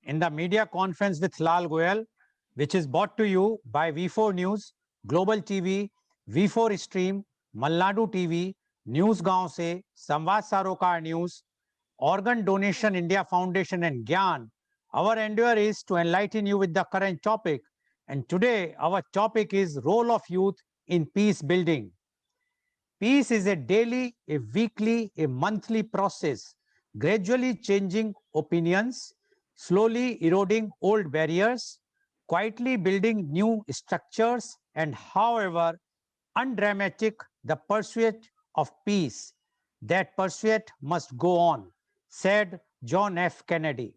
in the media conference with Lal Goel, which is brought to you by V4 News, Global TV, V4 Stream, Malnadu TV, News Gaon Se, Samvad Sarokar News, Organ Donation India Foundation and Gyan. Our endeavor is to enlighten you with the current topic. And today our topic is role of youth in peace building. Peace is a daily, a weekly, a monthly process, gradually changing opinions, slowly eroding old barriers, quietly building new structures, and however undramatic the pursuit of peace, that pursuit must go on, said John F. Kennedy.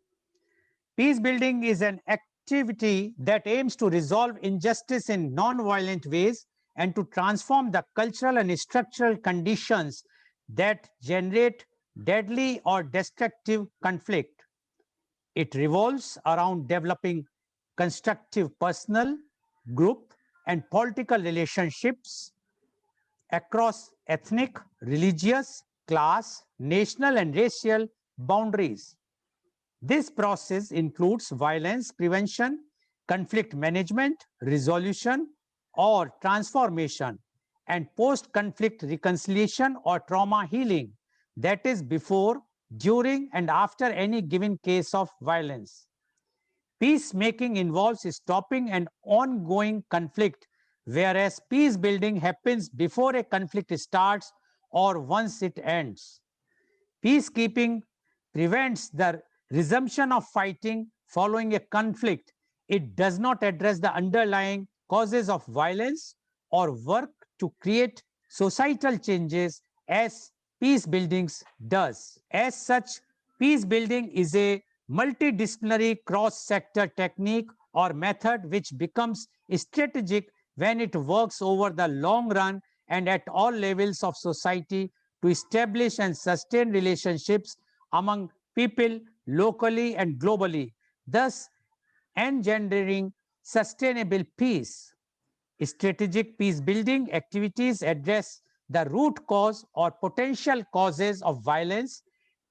Peace building is an activity that aims to resolve injustice in non-violent ways and to transform the cultural and structural conditions that generate deadly or destructive conflict. It revolves around developing constructive personal, group, and political relationships across ethnic, religious, class, national, and racial boundaries. This process includes violence prevention, conflict management, resolution or transformation, and post-conflict reconciliation or trauma healing, that is before, during, and after any given case of violence. Peacemaking involves stopping an ongoing conflict, whereas peace building happens before a conflict starts or once it ends. Peacekeeping prevents the resumption of fighting following a conflict. It does not address the underlying causes of violence or work to create societal changes as peace buildings does. As such, peace building is a multidisciplinary cross-sector technique or method which becomes strategic when it works over the long run and at all levels of society to establish and sustain relationships among people locally and globally, thus engendering sustainable peace. Strategic peace building activities address the root cause or potential causes of violence,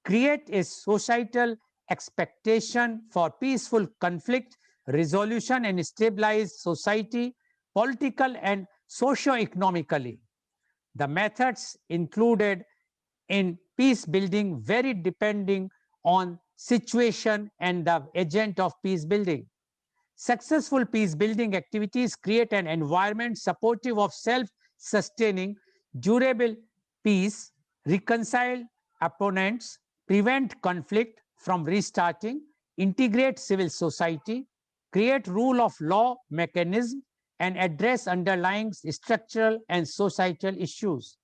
create a societal expectation for peaceful conflict resolution, and stabilize society political and socio-economically. The methods included in peace building vary depending on situation and the agent of peace building. Successful peace building activities create an environment supportive of self-sustaining, durable peace, reconcile opponents, prevent conflict from restarting, integrate civil society, create rule of law mechanism, and address underlying structural and societal issues.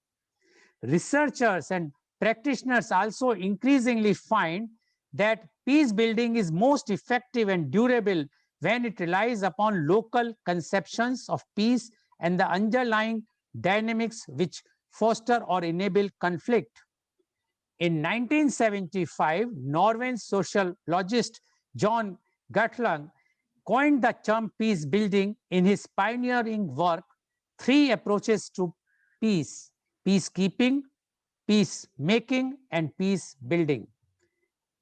Researchers and practitioners also increasingly find that peace building is most effective and durable when it relies upon local conceptions of peace and the underlying dynamics which foster or enable conflict. In 1975, Norwegian sociologist John Gatland coined the term peace building in his pioneering work, Three Approaches to Peace: Peacekeeping, Peacemaking, and Peace Building.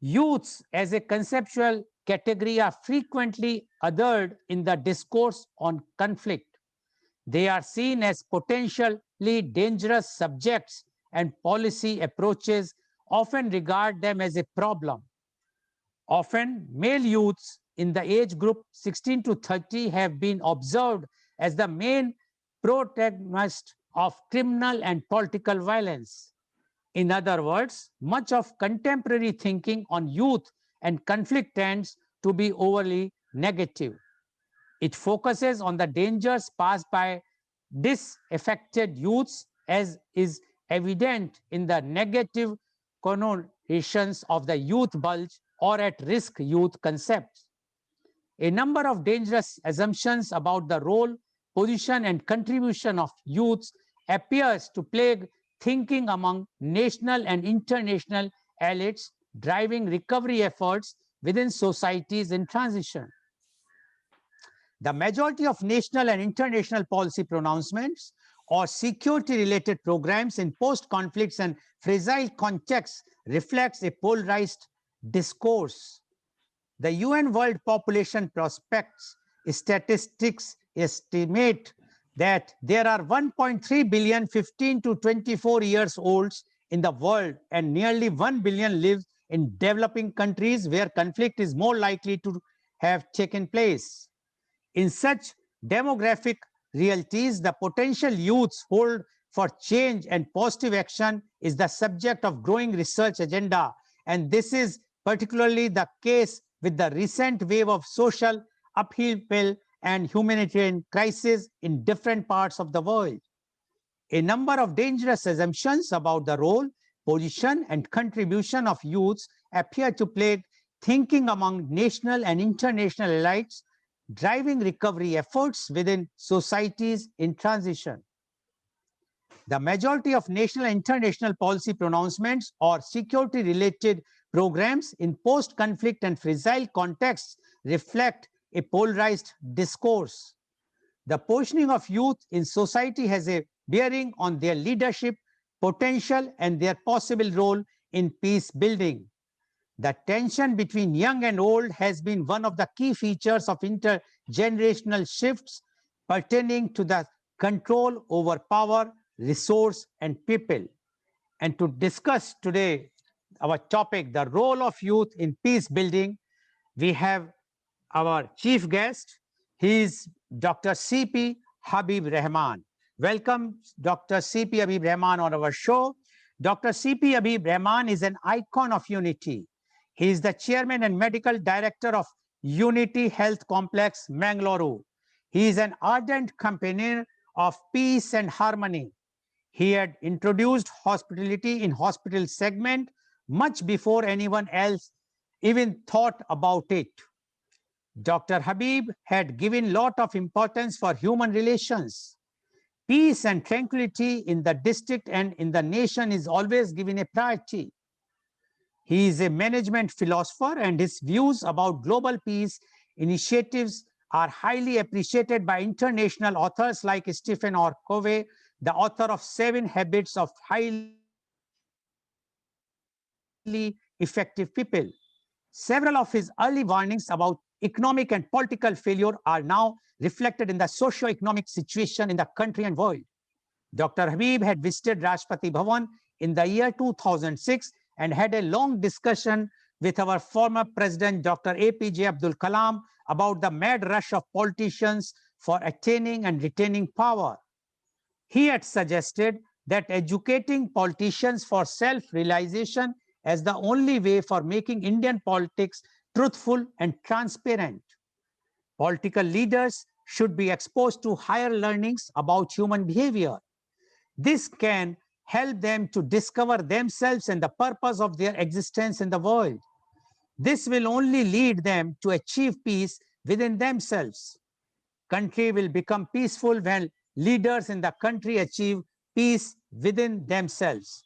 Youths as a conceptual category are frequently othered in the discourse on conflict. They are seen as potentially dangerous subjects, and policy approaches often regard them as a problem. Often, male youths in the age group 16 to 30 have been observed as the main protagonists of criminal and political violence. In other words, much of contemporary thinking on youth and conflict tends to be overly negative. It focuses on the dangers passed by disaffected youths, as is evident in the negative connotations of the youth bulge or at-risk youth concepts. A number of dangerous assumptions about the role, position, and contribution of youths appears to plague thinking among national and international elites, driving recovery efforts within societies in transition. The majority of national and international policy pronouncements or security-related programs in post-conflicts and fragile contexts reflects a polarized discourse. The UN World Population Prospects statistics estimate that there are 1.3 billion 15 to 24 years olds in the world, and nearly 1 billion live in developing countries where conflict is more likely to have taken place. In such demographic realities, the potential youths hold for change and positive action is the subject of growing research agenda. And this is particularly the case with the recent wave of social upheaval and humanitarian crisis in different parts of the world. A number of dangerous assumptions about the role, position, and contribution of youths appear to plague thinking among national and international elites, driving recovery efforts within societies in transition. The majority of national and international policy pronouncements or security-related programs in post-conflict and fragile contexts reflect a polarized discourse. The positioning of youth in society has a bearing on their leadership potential and their possible role in peace building. The tension between young and old has been one of the key features of intergenerational shifts pertaining to the control over power, resource, and people. And to discuss today our topic, the role of youth in peace building, we have our chief guest. He is Dr. C.P. Habib Rahman. Welcome, Dr. C.P. Habib Rahman, on our show. Dr. C.P. Habib Rahman is an icon of unity. He is the chairman and medical director of Unity Health Complex, Mangalore. He is an ardent campaigner of peace and harmony. He had introduced hospitality in hospital segment much before anyone else even thought about it. Dr. Habib had given lot of importance for human relations. Peace and tranquility in the district and in the nation is always given a priority. He is a management philosopher, and his views about global peace initiatives are highly appreciated by international authors like Stephen R. Covey, the author of 7 Habits of Highly Effective People. Several of his early warnings about economic and political failure are now reflected in the socio-economic situation in the country and world. Dr. Habib had visited Rashtrapati Bhavan in the year 2006 and had a long discussion with our former president, Dr. APJ Abdul Kalam, about the mad rush of politicians for attaining and retaining power. He had suggested that educating politicians for self-realization as the only way for making Indian politics truthful and transparent. Political leaders should be exposed to higher learnings about human behavior. This can help them to discover themselves and the purpose of their existence in the world. This will only lead them to achieve peace within themselves. Country will become peaceful when leaders in the country achieve peace within themselves.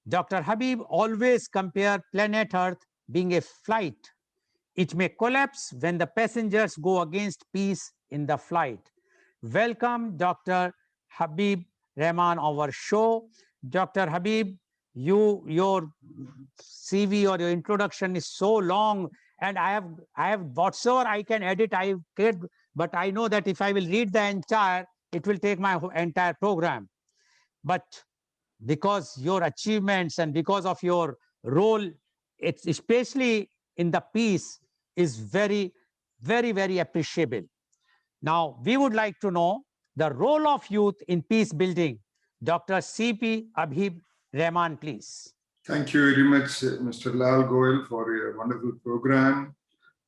Dr. Habib always compared planet Earth being a flight. It may collapse when the passengers go against peace in the flight. Welcome, Dr. Habib Rahman, our show. Dr. Habib, your CV or your introduction is so long, and I have whatsoever I can edit, I could, but I know that if I will read the entire, it will take my entire program. But because your achievements and because of your role, it's especially in the peace, is very, very, very appreciable. Now, we would like to know the role of youth in peace building. Dr. C.P. Habib Rahman, please. Thank you very much, Mr. Lal Goel, for your wonderful program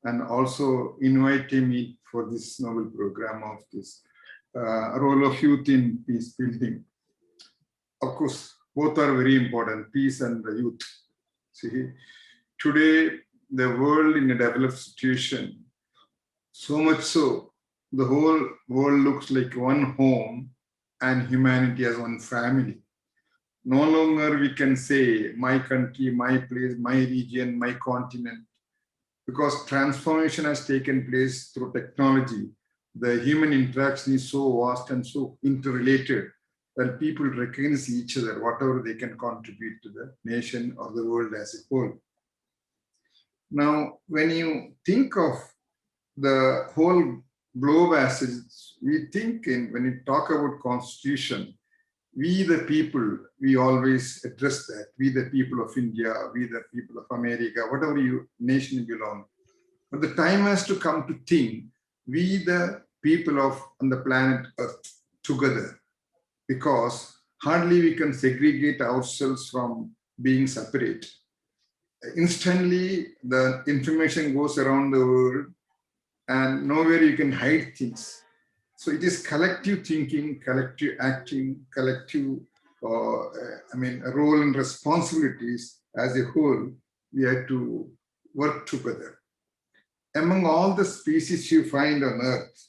and also inviting me for this novel program of this role of youth in peace building. Of course, both are very important, peace and the youth. See, today, the world in a developed situation, so much so, the whole world looks like one home and humanity as one family. No longer we can say my country, my place, my region, my continent, because transformation has taken place through technology. The human interaction is so vast and so interrelated that people recognize each other, whatever they can contribute to the nation or the world as a whole. Now, when you think of the whole globe as we think when you talk about constitution, we the people, we always address that. We the people of India, we the people of America, whatever nation you belong. But the time has to come to think, we the people on the planet Earth together, because hardly we can segregate ourselves from being separate. Instantly, the information goes around the world and nowhere you can hide things. So it is collective thinking, collective acting, collective, role and responsibilities as a whole. We have to work together. Among all the species you find on Earth,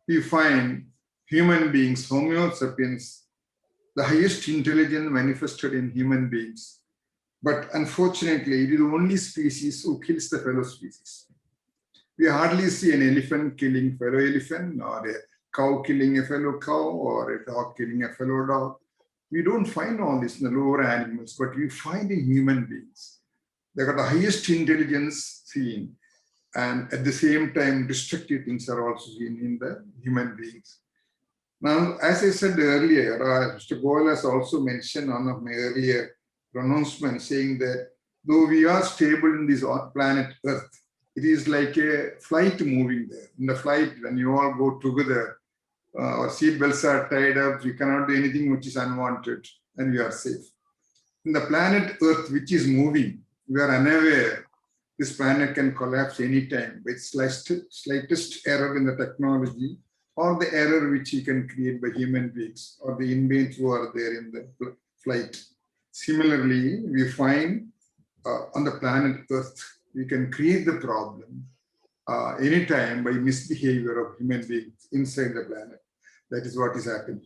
you find human beings, Homo sapiens, the highest intelligence manifested in human beings. But unfortunately, it is the only species who kills the fellow species. We hardly see an elephant killing fellow elephant, or a cow killing a fellow cow, or a dog killing a fellow dog. We don't find all this in the lower animals, but we find in human beings. They got the highest intelligence seen, and at the same time, destructive things are also seen in the human beings. Now, as I said earlier, Mr. Goel has also mentioned one of my earlier pronouncements saying that though we are stable in this planet Earth, it is like a flight moving there. In the flight, when you all go together, our seat belts are tied up, we cannot do anything which is unwanted, and we are safe. In the planet Earth, which is moving, we are unaware this planet can collapse anytime by slightest error in the technology, or the error which you can create by human beings or the inmates who are there in the flight. Similarly, we find on the planet Earth, we can create the problem anytime by misbehavior of human beings inside the planet. That is what is happening.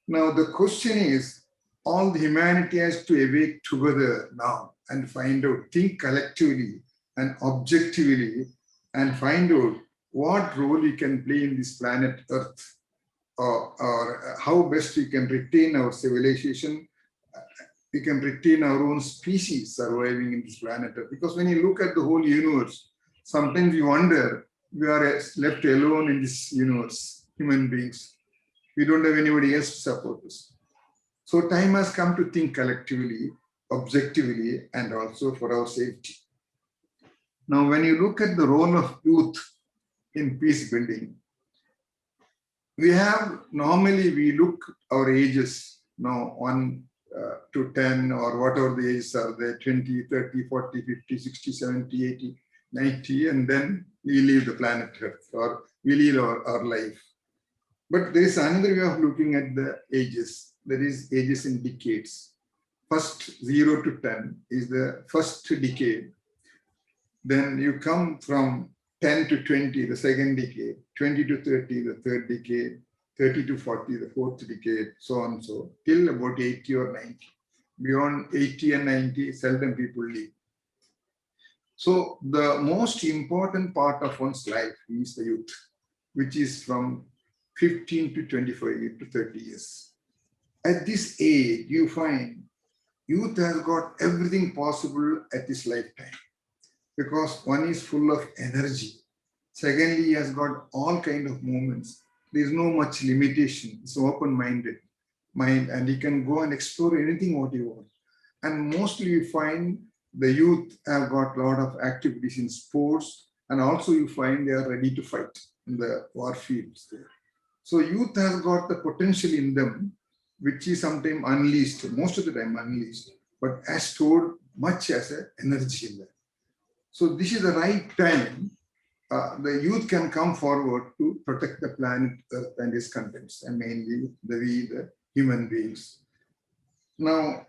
Now, the question is, all the humanity has to awake together now and find out, think collectively and objectively, and find out what role we can play in this planet Earth, or how best we can retain our civilization, we can retain our own species surviving in this planet Earth. Because when you look at the whole universe, sometimes you wonder, we are left alone in this universe, human beings. We don't have anybody else to support us. So time has come to think collectively, objectively, and also for our safety. Now, when you look at the role of youth in peace building, we look our ages, 1 to 10, or whatever the ages are there, 20, 30, 40, 50, 60, 70, 80, 90, and then we leave the planet Earth, or we leave our life. But there is another way of looking at the ages. There is ages in decades. First 0 to 10 is the first decade. Then you come from 10 to 20, the second decade, 20 to 30, the third decade, 30 to 40, the fourth decade, so on and so, till about 80 or 90. Beyond 80 and 90, seldom people live. So the most important part of one's life is the youth, which is from 15 to 25 to 30 years. At this age, you find youth has got everything possible at this lifetime, because one is full of energy. Secondly, he has got all kind of movements. There is no much limitation. It's open-minded mind, and he can go and explore anything what he wants. And mostly you find the youth have got a lot of activities in sports, and also you find they are ready to fight in the war fields there. So youth has got the potential in them, which is sometimes unleashed, most of the time unleashed, but has stored much as an energy in there. So this is the right time. The youth can come forward to protect the planet Earth and its contents, and mainly the human beings. Now,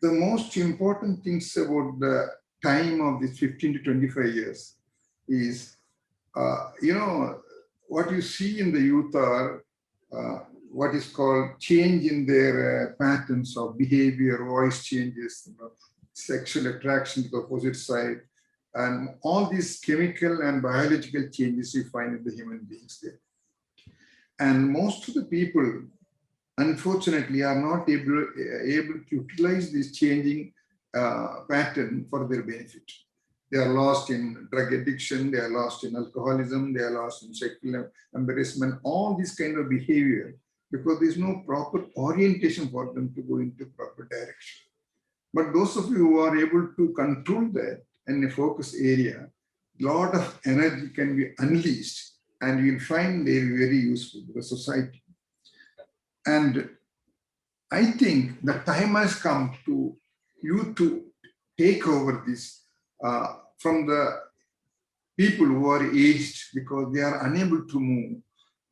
the most important things about the time of these 15 to 25 years is, what you see in the youth are what is called change in their patterns of behavior, voice changes, sexual attraction to the opposite side, and all these chemical and biological changes you find in the human beings there. And most of the people, unfortunately, are not able to utilize this changing pattern for their benefit. They are lost in drug addiction, they are lost in alcoholism, they are lost in sexual embarrassment, all this kind of behavior, because there's no proper orientation for them to go into proper direction. But those of you who are able to control that in a focus area, a lot of energy can be unleashed and you'll find they're very useful to the society. And I think the time has come to you to take over this from the people who are aged, because they are unable to move.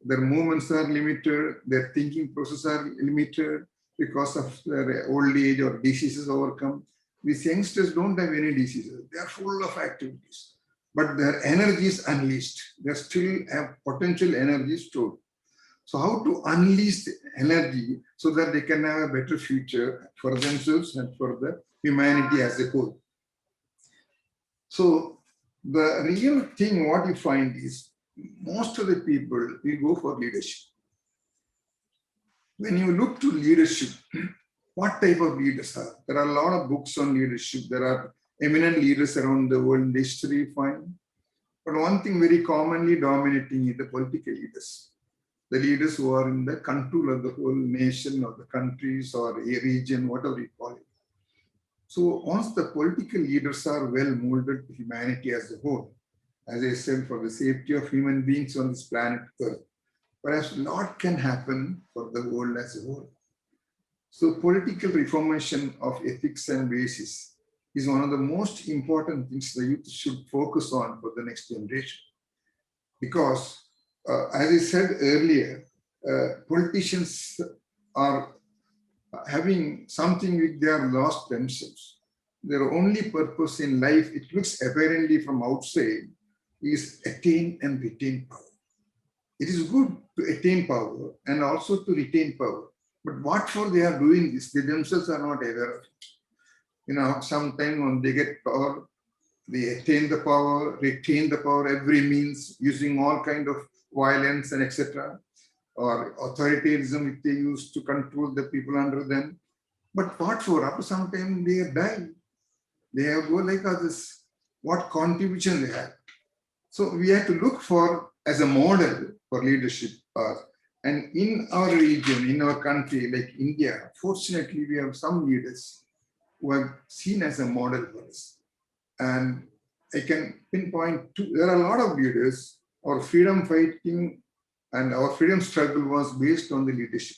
Their movements are limited, their thinking process are limited because of their old age or diseases overcome. These youngsters don't have any diseases. They are full of activities, but their energy is unleashed. They still have potential energy stored. So how to unleash the energy so that they can have a better future for themselves and for the humanity as a whole. So the real thing what you find is most of the people will go for leadership. When you look to leadership, what type of leaders are? There are a lot of books on leadership. There are eminent leaders around the world in history, fine. But one thing very commonly dominating is the political leaders. The leaders who are in the control of the whole nation or the countries or a region, whatever you call it. So once the political leaders are well molded to humanity as a whole, as I said, for the safety of human beings on this planet Earth, perhaps a lot can happen for the world as a whole. So political reformation of ethics and basis is one of the most important things the youth should focus on for the next generation. Because as I said earlier, politicians are having something which they are lost themselves. Their only purpose in life, it looks apparently from outside, is attain and retain power. It is good to attain power and also to retain power. But what for they are doing this, they themselves are not aware of it. You know, sometimes when they get power, they attain the power, retain the power, every means, using all kind of violence and etc. Or authoritarianism which they use to control the people under them. But what for? After some time they die. They have go like others. What contribution they have? So we have to look for as a model for leadership. And in our region, in our country, like India, fortunately we have some leaders who are seen as a model for us. And I can pinpoint there are a lot of leaders. Our freedom fighting and our freedom struggle was based on the leadership.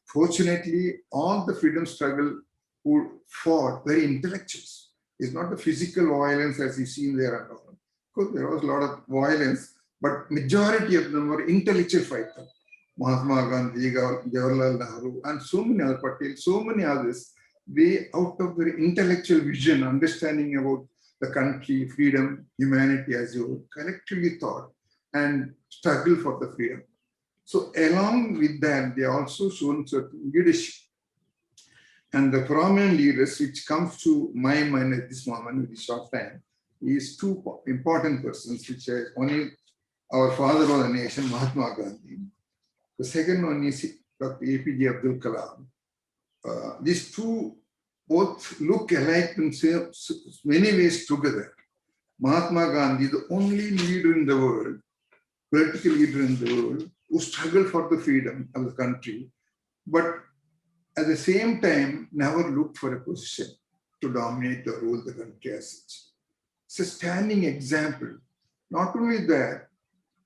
Fortunately, all the freedom struggle who fought were intellectuals. It's not the physical violence as you see there and all. Because there was a lot of violence, but majority of them were intellectual fighters. Mahatma Gandhi, Jawaharlal Nehru, and so many other Patel, so many others, they out of their intellectual vision, understanding about the country, freedom, humanity as you collectively thought and struggle for the freedom. So along with that, they also shown certain leadership. And the prominent leaders, which comes to my mind at this moment with this short time, is two important persons, which are one is our father of the nation, Mahatma Gandhi. The second one is Dr. APJ Abdul Kalam. These two both look alike in many ways together. Mahatma Gandhi, the only leader in the world, political leader in the world, who struggled for the freedom of the country, but at the same time, never looked for a position to dominate or rule the country as such. It's a standing example. Not only that,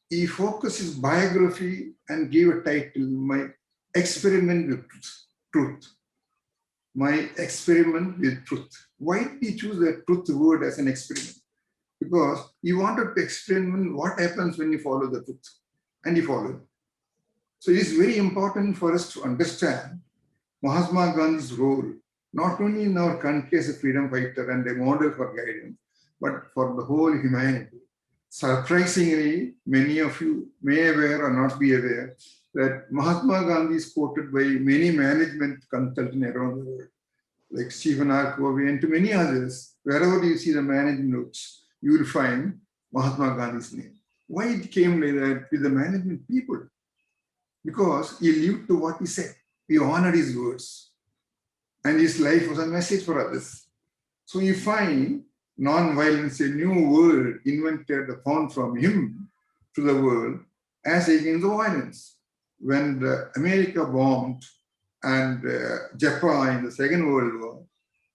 he focused his biography and gave a title, My Experiment with Truth. My Experiment with Truth. Why did he choose the truth word as an experiment? Because he wanted to experiment what happens when you follow the truth. And he followed. So it is very important for us to understand Mahatma Gandhi's role, not only in our country as a freedom fighter and a model for guidance, but for the whole humanity. Surprisingly, many of you may aware or not be aware that Mahatma Gandhi is quoted by many management consultants around the world, like Stephen R. Covey and to many others. Wherever you see the management notes, you will find Mahatma Gandhi's name. Why it came like that with the management people? Because he lived to what he said. He honored his words. And his life was a message for others. So you find non-violence, a new word invented, found from him to the world as against the violence. When America bombed and Japan in the Second World War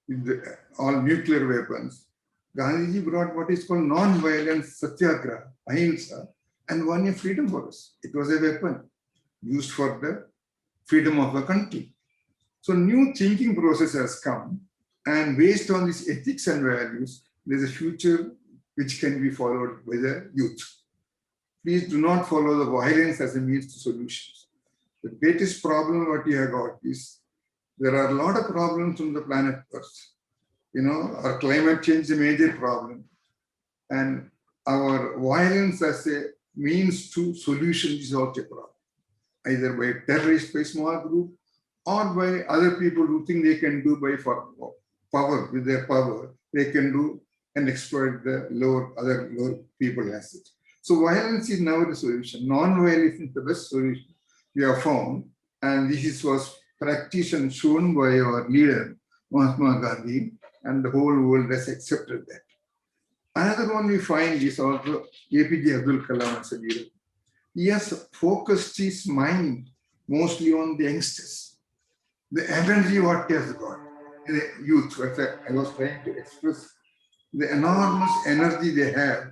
with all nuclear weapons, Gandhiji brought what is called non-violence satyagraha, ahimsa, and won a freedom for us. It was a weapon used for the freedom of the country. So new thinking process has come, and based on these ethics and values, there's a future which can be followed by the youth. Please do not follow the violence as a means to solutions. The greatest problem what we have got is there are a lot of problems on the planet Earth. Our climate change is a major problem, and our violence as a means to solution is also a problem, either by terrorists, by small group, or by other people who think they can do by power, with their power, they can do and exploit the other lower people as it. So violence is never the solution. Non-violence is the best solution we have found, and this was practiced and shown by our leader, Mahatma Gandhi, and the whole world has accepted that. Another one we find is also APJ Abdul Kalam as a leader. He has focused his mind mostly on the youngsters. The energy what he has got, the youth, what I was trying to express, the enormous energy they have,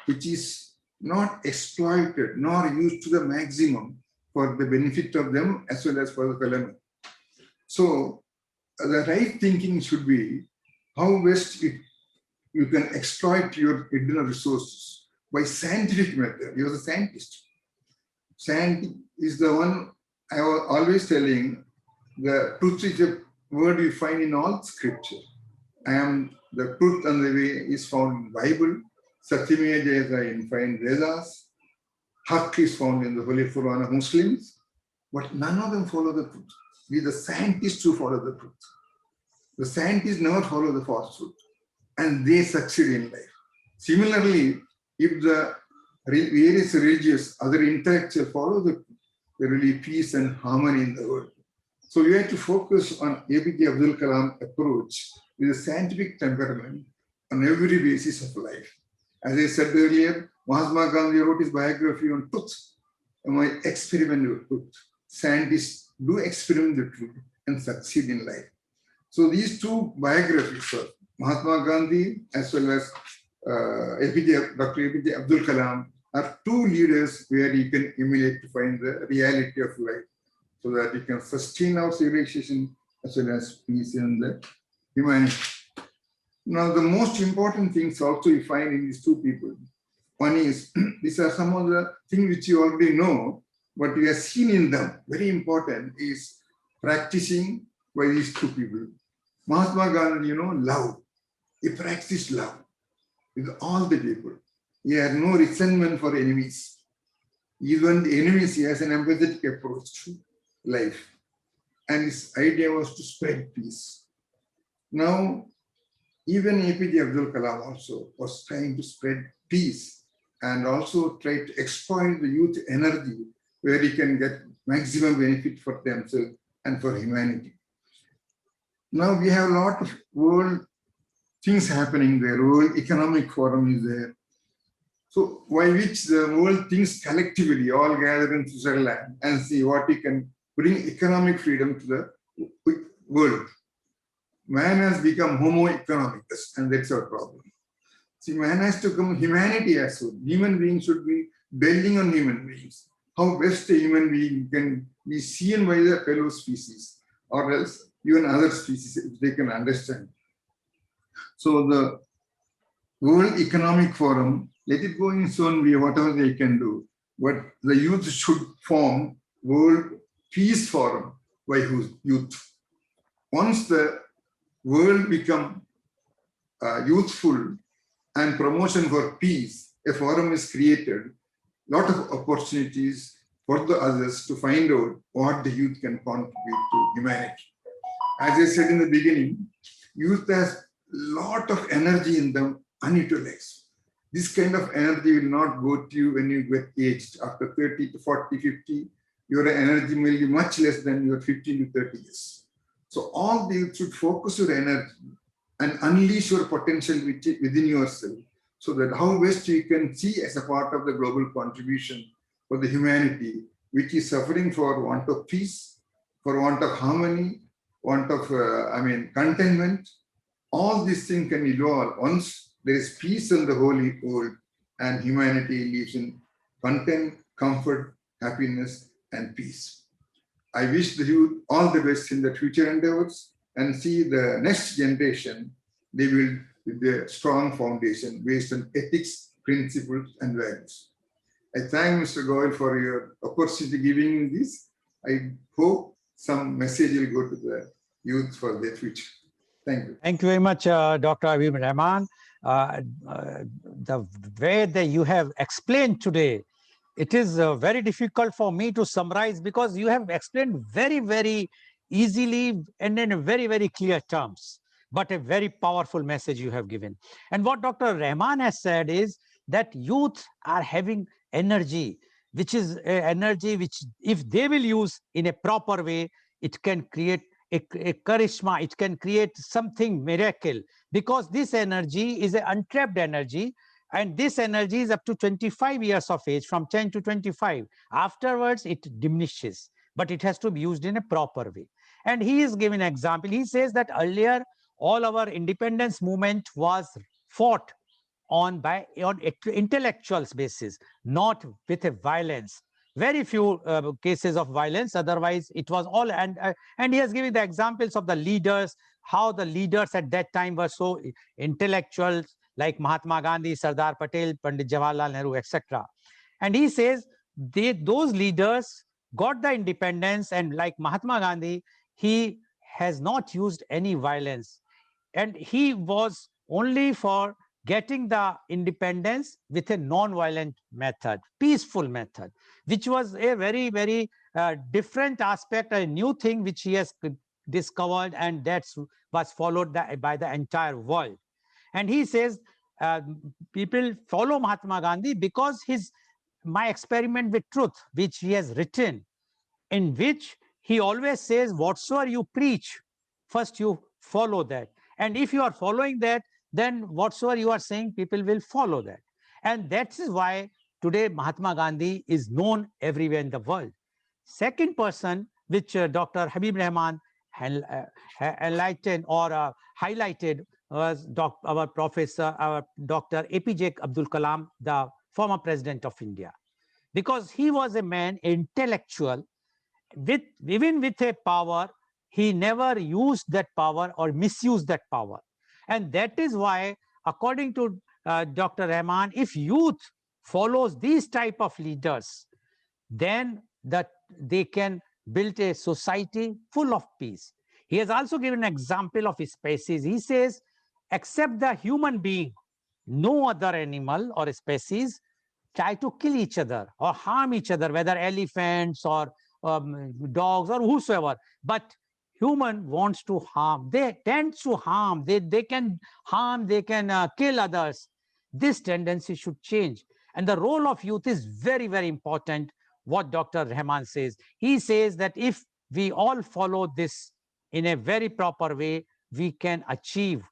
which is not exploited nor used to the maximum for the benefit of them as well as for the fellow. So the right thinking should be how best you can exploit your hidden resources by scientific method. He was a scientist. Science is the one I was always telling, the truth is a word we find in all scripture. I am the truth and the way is found in Bible. Satyamaya Jayata in find Vedas. Haqq is found in the Holy Quran of Muslims. But none of them follow the truth. We the scientists who follow the truth. The scientists never follow the falsehood, and they succeed in life. Similarly, if the various religious, other intellectuals follow the truth, there will be peace and harmony in the world. So we have to focus on APJ Abdul Kalam approach with a scientific temperament on every basis of life. As I said earlier, Mahatma Gandhi wrote his biography on truth, and my experiment with truth. Scientists do experiment the truth and succeed in life. So these two biographies of Mahatma Gandhi as well as Dr. APJ Abdul Kalam are two leaders where you can emulate to find the reality of life, so that you can sustain our civilization as well as peace in the humanity. Now, the most important things also you find in these two people. One is, these are some of the things which you already know, but you have seen in them. Very important is practicing by these two people. Mahatma Gandhi, love. He practiced love with all the people. He had no resentment for enemies. Even the enemies, he has an empathetic approach to life. And his idea was to spread peace. Now, even APJ Abdul Kalam also was trying to spread peace and also try to exploit the youth energy where he can get maximum benefit for themselves and for humanity. Now we have a lot of world things happening there. World Economic Forum is there. So by which the world thinks collectively, all gather in Switzerland and see what we can bring economic freedom to the world. Man has become homo economicus, and that's our problem. See, man has to become humanity as well. Human beings should be building on human beings. How best a human being can be seen by the fellow species, or else even other species, if they can understand. So the World Economic Forum, let it go in its own way, whatever they can do. But the youth should form World Peace Forum by youth. Once the world become youthful and promotion for peace, a forum is created, lot of opportunities for the others to find out what the youth can contribute to humanity. As I said in the beginning, youth has lot of energy in them unutilized. This kind of energy will not go to you when you get aged. After 30 to 40, 50, your energy will be much less than your 15 to 30 years. So all the youth should focus your energy and unleash your potential within yourself, so that how best you can see as a part of the global contribution for the humanity, which is suffering for want of peace, for want of harmony, want of, contentment. All these things can evolve once there is peace in the whole world and humanity lives in content, comfort, happiness, and peace. I wish the youth all the best in the future endeavors and see the next generation, they will with a strong foundation based on ethics, principles, and values. I thank Mr. Goel for your opportunity giving me this. I hope some message will go to the youth for their future. Thank you. Thank you very much, Dr. Habib Rahman. The way that you have explained today, it is very difficult for me to summarize because you have explained very, very easily and in very, very clear terms, but a very powerful message you have given. And what Dr. Rahman has said is that youth are having energy, which is energy which, if they will use in a proper way, it can create a charisma, it can create something miracle, because this energy is an untapped energy, and this energy is up to 25 years of age, from 10 to 25. Afterwards, it diminishes, but it has to be used in a proper way. And he is giving an example. He says that earlier, all our independence movement was fought on intellectuals basis, not with a violence. Very few cases of violence, otherwise it was all. And he has given the examples of the leaders, how the leaders at that time were so intellectuals, like Mahatma Gandhi, Sardar Patel, Pandit Jawaharlal Nehru, etc. And he says those leaders got the independence, and like Mahatma Gandhi, he has not used any violence, and he was only for getting the independence with a non-violent method, peaceful method, which was a very, very different aspect, a new thing which he has discovered, and that was followed by the entire world. And he says uh, people follow Mahatma Gandhi because my experiment with truth, which he has written, in which he always says, whatsoever you preach, first you follow that. And if you are following that, then whatsoever you are saying, people will follow that. And that is why today Mahatma Gandhi is known everywhere in the world. Second person, which Dr. Habib Rahman enlightened or highlighted, was our professor, our Dr. APJ Abdul Kalam, the former president of India. Because he was a man, intellectual, even with a power, he never used that power or misused that power. And that is why, according to Dr. Rahman, if youth follows these type of leaders, then they can build a society full of peace. He has also given an example of a species. He says, except the human being, no other animal or species try to kill each other or harm each other, whether elephants or dogs or whosoever. But human wants to harm. They tend to harm. They can harm, they can kill others. This tendency should change. And the role of youth is very, very important. What Dr. Rahman says, he says that if we all follow this in a very proper way, we can achieve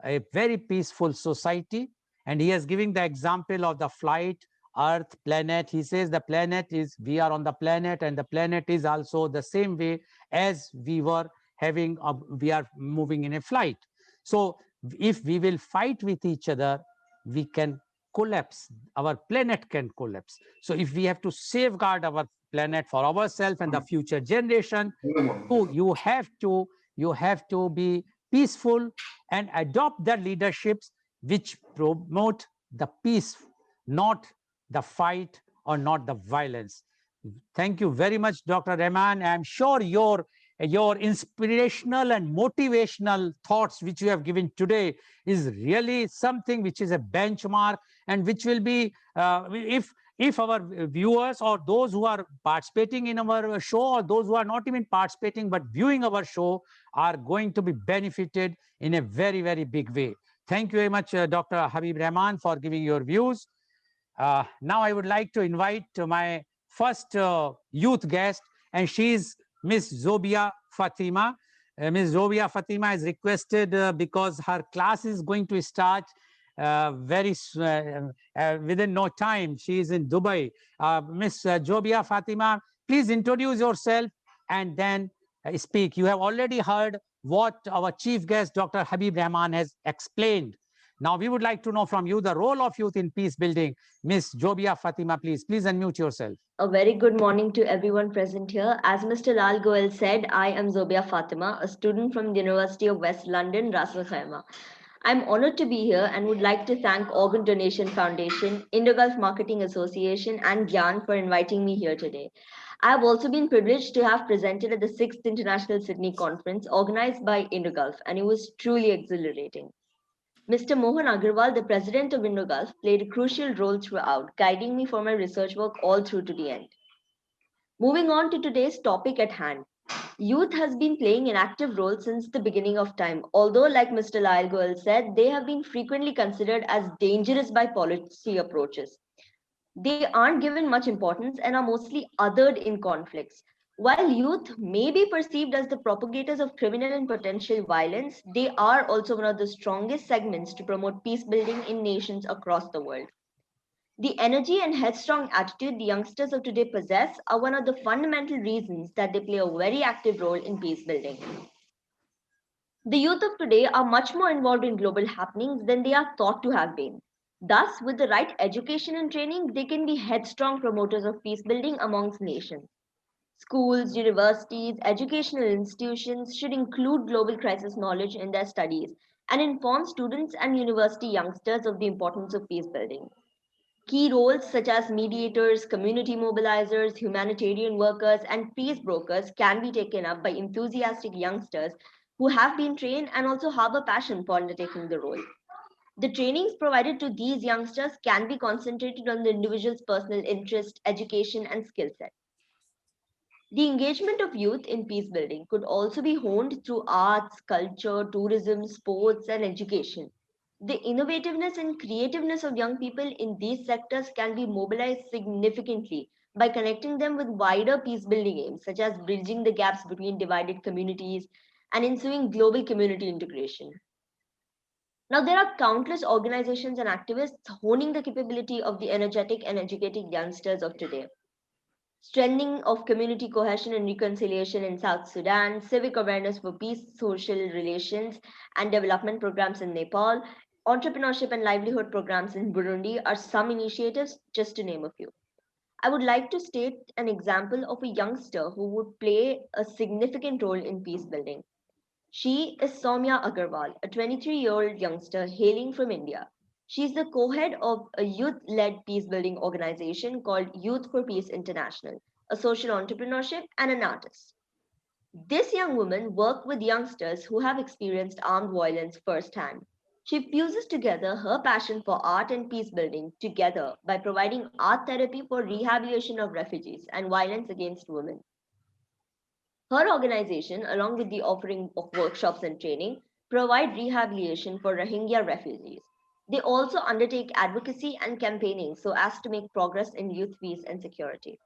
a very peaceful society. And he has given the example of the flight, Earth, planet. He says the planet is, we are on the planet, and the planet is also the same way as we were having, we are moving in a flight. So if we will fight with each other, we can collapse. Our planet can collapse. So if we have to safeguard our planet for ourselves and the future generation, you have to be peaceful and adopt the leaderships which promote the peace, not the fight or not the violence. Thank you very much, Dr. Rahman. I'm sure your inspirational and motivational thoughts which you have given today is really something which is a benchmark, and which will be, if our viewers or those who are participating in our show, or those who are not even participating but viewing our show, are going to be benefited in a very, very big way. Thank you very much, Dr. Habib Rahman, for giving your views. Now I would like to invite my first youth guest, and she's Miss Zobia Fatima. Ms. Zobia Fatima is requested because her class is going to start within no time. She is in Dubai. Ms. Zobia Fatima, please introduce yourself and then speak. You have already heard what our chief guest, Dr. Habib Rahman, has explained. Now, we would like to know from you the role of youth in peace building. Ms. Zobia Fatima, please unmute yourself. A very good morning to everyone present here. As Mr. Lal Goel said, I am Zobia Fatima, a student from the University of West London, Ras Al Khaimah. I'm honored to be here and would like to thank Organ Donation Foundation, Indo-Gulf Marketing Association, and Gyan for inviting me here today. I have also been privileged to have presented at the 6th International Sydney Conference organized by Indo-Gulf, and it was truly exhilarating. Mr. Mohan Agarwal, the president of Indo-Gulf, played a crucial role throughout, guiding me for my research work all through to the end. Moving on to today's topic at hand. Youth has been playing an active role since the beginning of time, although, like Mr. Lal Goel said, they have been frequently considered as dangerous by policy approaches. They aren't given much importance and are mostly othered in conflicts. While youth may be perceived as the propagators of criminal and potential violence, they are also one of the strongest segments to promote peace building in nations across the world. The energy and headstrong attitude the youngsters of today possess are one of the fundamental reasons that they play a very active role in peace building. The youth of today are much more involved in global happenings than they are thought to have been. Thus, with the right education and training, they can be headstrong promoters of peace building amongst nations. Schools, universities, educational institutions should include global crisis knowledge in their studies and inform students and university youngsters of the importance of peace building. Key roles such as mediators, community mobilizers, humanitarian workers, and peace brokers can be taken up by enthusiastic youngsters who have been trained and also have a passion for undertaking the role. The trainings provided to these youngsters can be concentrated on the individual's personal interest, education, and skill set. The engagement of youth in peace building could also be honed through arts, culture, tourism, sports, and education. The innovativeness and creativeness of young people in these sectors can be mobilized significantly by connecting them with wider peace building aims, such as bridging the gaps between divided communities and ensuing global community integration. Now, there are countless organizations and activists honing the capability of the energetic and educated youngsters of today. Strengthening of community cohesion and reconciliation in South Sudan, civic awareness for peace, social relations, and development programs in Nepal, entrepreneurship and livelihood programs in Burundi are some initiatives, just to name a few. I would like to state an example of a youngster who would play a significant role in peace building. She is Soumya Agarwal, a 23-year-old youngster hailing from India. She is the co-head of a youth-led peace-building organization called Youth for Peace International, a social entrepreneurship and an artist. This young woman worked with youngsters who have experienced armed violence firsthand. She fuses together her passion for art and peace building together by providing art therapy for rehabilitation of refugees and violence against women. Her organization, along with the offering of workshops and training, provide rehabilitation for Rohingya refugees. They also undertake advocacy and campaigning so as to make progress in youth peace and security.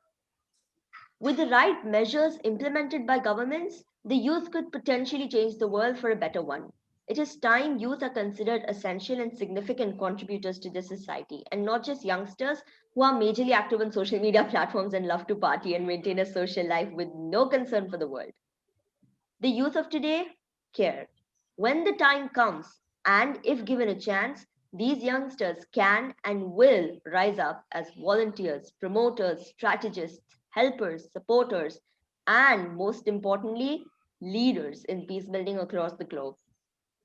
With the right measures implemented by governments, the youth could potentially change the world for a better one. It is time youth are considered essential and significant contributors to the society, and not just youngsters who are majorly active on social media platforms and love to party and maintain a social life with no concern for the world. The youth of today care. When the time comes, and if given a chance, these youngsters can and will rise up as volunteers, promoters, strategists, helpers, supporters, and most importantly, leaders in peace building across the globe.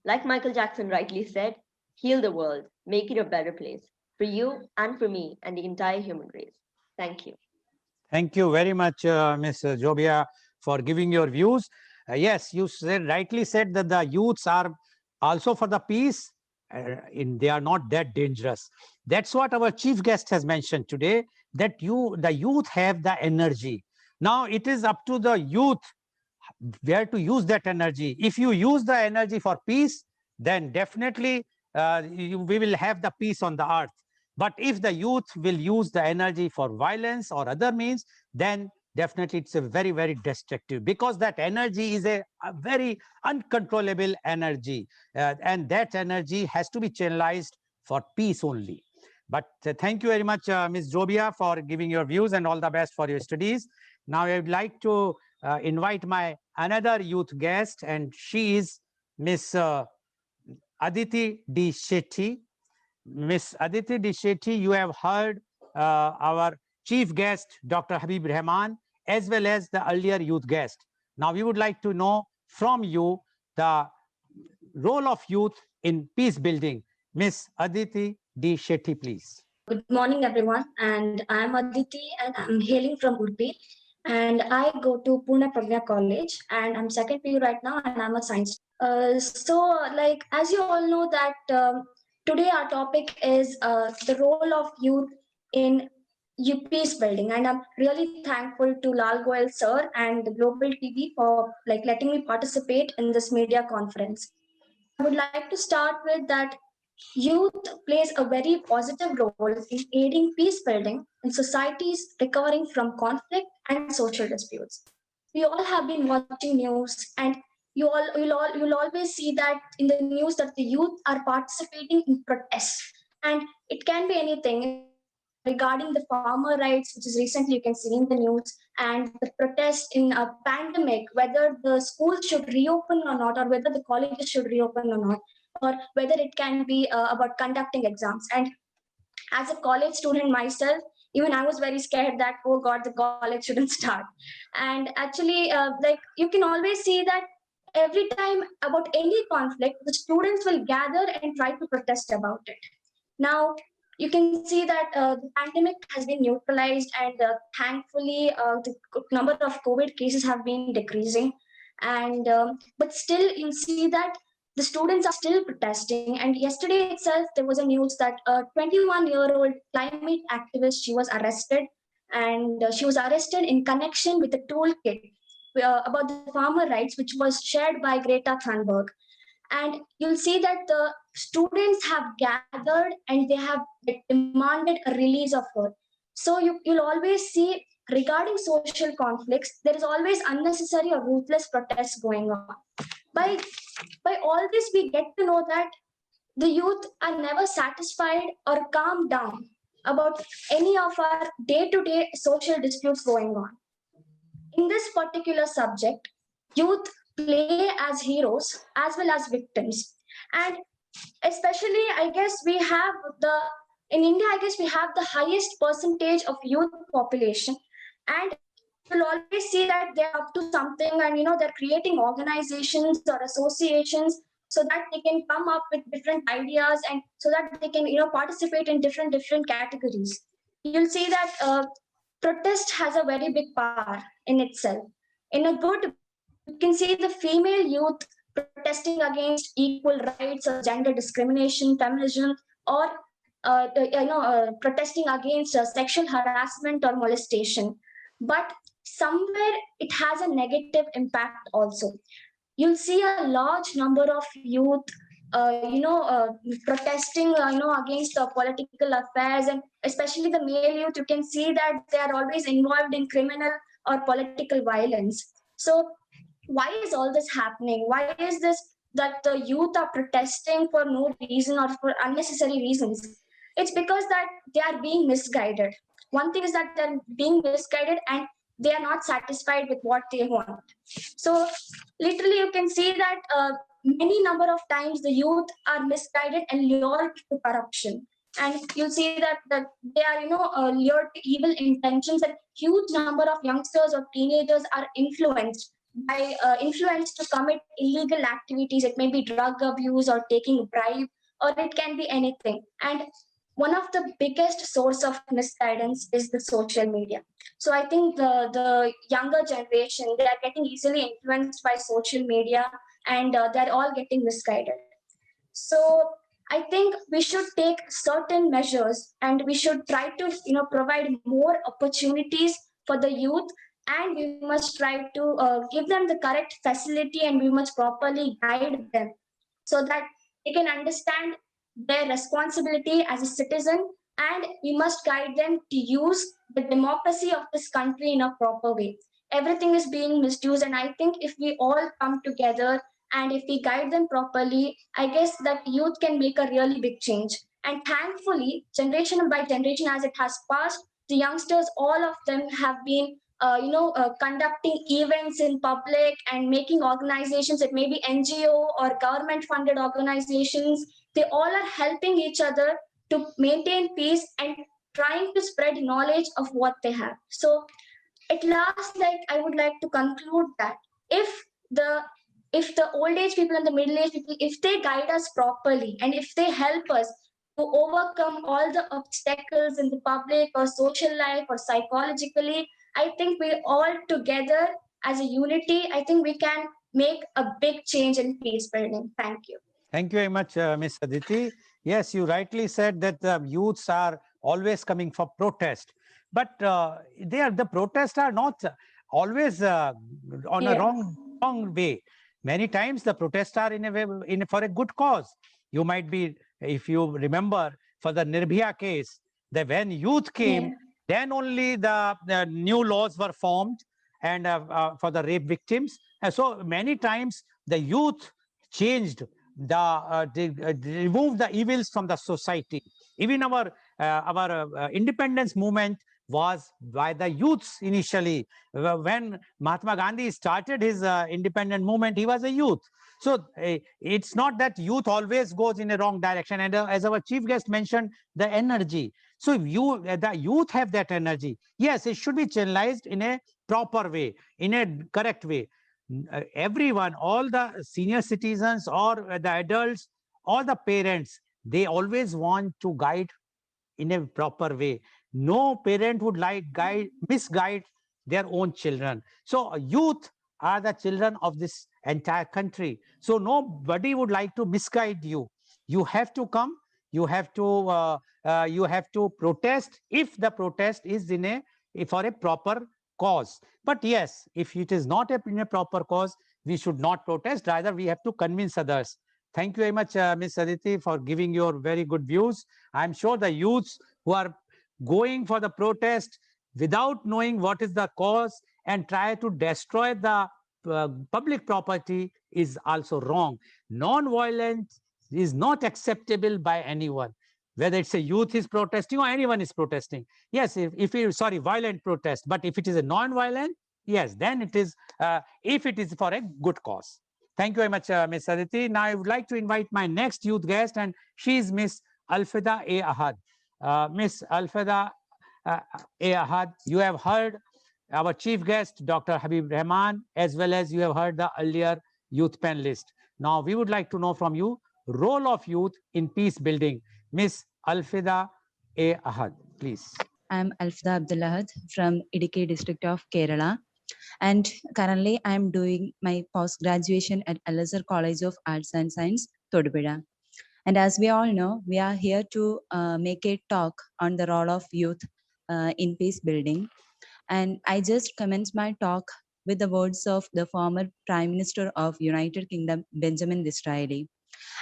Like Michael Jackson rightly said, heal the world, make it a better place for you and for me and the entire human race. Thank you. Thank you very much, Ms. Jobia, for giving your views. Yes, you rightly said that the youths are also for the peace. They are not that dangerous. That's what our chief guest has mentioned today, that the youth have the energy. Now it is up to the youth where to use that energy. If you use the energy for peace, then definitely we will have the peace on the earth. But if the youth will use the energy for violence or other means, then definitely it's a very, very destructive, because that energy is a very uncontrollable energy. And that energy has to be channelized for peace only. But thank you very much, Ms. Zobia, for giving your views, and all the best for your studies. Now I would like to invite my another youth guest, and she is Miss Aditi D. Shetty. Miss Aditi D. Shetty, you have heard our chief guest, Dr. Habib Rahman, as well as the earlier youth guest. Now we would like to know from you the role of youth in peace building. Miss Aditi D. Shetty, please. Good morning, everyone. And I'm Aditi, and I'm hailing from Udupi. And I go to Pune Pragya College, and I'm second PU right now, and I'm a science. Like as you all know, that today our topic is the role of youth in peace building, and I'm really thankful to Lal Goel sir and the Global TV for like letting me participate in this media conference. I would like to start with that youth plays a very positive role in aiding peace building in societies recovering from conflict and social disputes. We all have been watching news, and you'll always see that in the news that the youth are participating in protests, and it can be anything regarding the farmer rights, which is recently you can see in the news, and the protest in a pandemic, whether the schools should reopen or not, or whether the colleges should reopen or not, or whether it can be about conducting exams. And as a college student myself, even I was very scared that, oh God, the college shouldn't start. And actually, like you can always see that every time about any conflict, the students will gather and try to protest about it. Now, you can see that the pandemic has been neutralized, and thankfully, the number of COVID cases have been decreasing. And but still, you see that the students are still protesting. And yesterday itself, there was a news that a 21-year-old climate activist, she was arrested, and she was arrested in connection with a toolkit about the farmer rights, which was shared by Greta Thunberg. And you'll see that the students have gathered and they have demanded a release of her. So you'll always see regarding social conflicts, there is always unnecessary or ruthless protests going on. By, by all this, we get to know that the youth are never satisfied or calmed down about any of our day-to-day social disputes going on. In this particular subject, youth play as heroes as well as victims. And especially, I guess we have the in India, I guess we have the highest percentage of youth population. And you'll always see that they're up to something, and they're creating organizations or associations so that they can come up with different ideas, and so that they can participate in different categories. You'll see that protest has a very big power in itself. In a good way, you can see the female youth protesting against equal rights or gender discrimination, feminism, or protesting against sexual harassment or molestation. But somewhere it has a negative impact also. You'll see a large number of youth protesting against the political affairs, and especially the male youth. You can see that they are always involved in criminal or political violence. So why is all this happening? Why is this that the youth are protesting for no reason or for unnecessary reasons? It's because that they are being misguided. One thing is that they're being misguided, and they are not satisfied with what they want. So literally you can see that many number of times the youth are misguided and lured to corruption. And you'll see that they are lured to evil intentions, and huge number of youngsters or teenagers are influenced to commit illegal activities. It may be drug abuse or taking bribe, or it can be anything. And one of the biggest source of misguidance is the social media. So I think the younger generation, they are getting easily influenced by social media, and they're all getting misguided. So I think we should take certain measures, and we should try to provide more opportunities for the youth, and we must try to give them the correct facility, and we must properly guide them so that they can understand their responsibility as a citizen, and we must guide them to use the democracy of this country in a proper way. Everything is being misused, and I think if we all come together and if we guide them properly, I guess that youth can make a really big change. And thankfully, generation by generation, as it has passed, the youngsters, all of them have been conducting events in public and making organizations. It may be NGO or government funded organizations. They all are helping each other to maintain peace and trying to spread knowledge of what they have. So at last, like, I would like to conclude that if the if the old age people and the middle age people, if they guide us properly and if they help us to overcome all the obstacles in the public or social life or psychologically, I think we all together as a unity, I think we can make a big change in peace building. Thank you. Thank you very much, Ms. Aditi. Yes, you rightly said that the youths are always coming for protest, but the protests are not always on a Yes. wrong way. Many times the protests are in a way for a good cause. You might be, if you remember, for the Nirbhaya case, that when youth came, Yeah. then only the new laws were formed and for the rape victims. And so many times the youth changed remove the evils from the society. Even our independence movement was by the youths initially. When Mahatma Gandhi started his independent movement, he was a youth. So it's not that youth always goes in a wrong direction. And as our chief guest mentioned, the energy. So if the youth have that energy, yes, it should be channelized in a proper way, in a correct way. Everyone, all the senior citizens or the adults, all the parents, they always want to guide in a proper way. No parent would misguide their own children. So youth are the children of this entire country. So nobody would like to misguide you. You have to come. You have to protest if the protest is for a proper cause. But yes, if it is not in a proper cause, we should not protest. Rather, we have to convince others. Thank you very much, Ms. Aditi, for giving your very good views. I'm sure the youths who are going for the protest without knowing what is the cause and try to destroy the public property is also wrong. Non-violence is not acceptable by anyone, whether it's a youth is protesting or anyone is protesting. Yes, sorry, violent protest, but if it is a non-violent, yes, then it is, if it is for a good cause. Thank you very much, Ms. Aditi. Now I would like to invite my next youth guest, and she is Miss Alfida A. Ahad. Miss Alfida A. Ahad, you have heard our chief guest, Dr. Habib Rahman, as well as you have heard the earlier youth panelist. Now we would like to know from you role of youth in peace building. Miss Alfida A. Ahad, please. I'm Alfida Abdullahad from Idiki district of Kerala. And currently I'm doing my post-graduation at Al-Azhar College of Arts and Science, Todupuzha. And as we all know, we are here to make a talk on the role of youth in peace building. And I just commence my talk with the words of the former Prime Minister of United Kingdom, Benjamin Disraeli.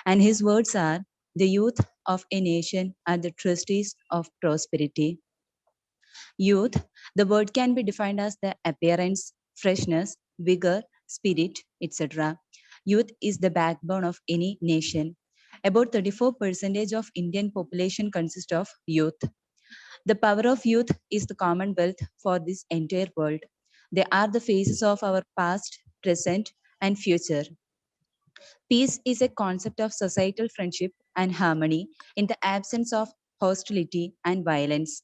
And his words are, "The youth of a nation are the trustees of prosperity." Youth, the word can be defined as the appearance, freshness, vigor, spirit, etc. Youth is the backbone of any nation. About 34% of Indian population consists of youth. The power of youth is the commonwealth for this entire world. They are the faces of our past, present, and future. Peace is a concept of societal friendship and harmony in the absence of hostility and violence.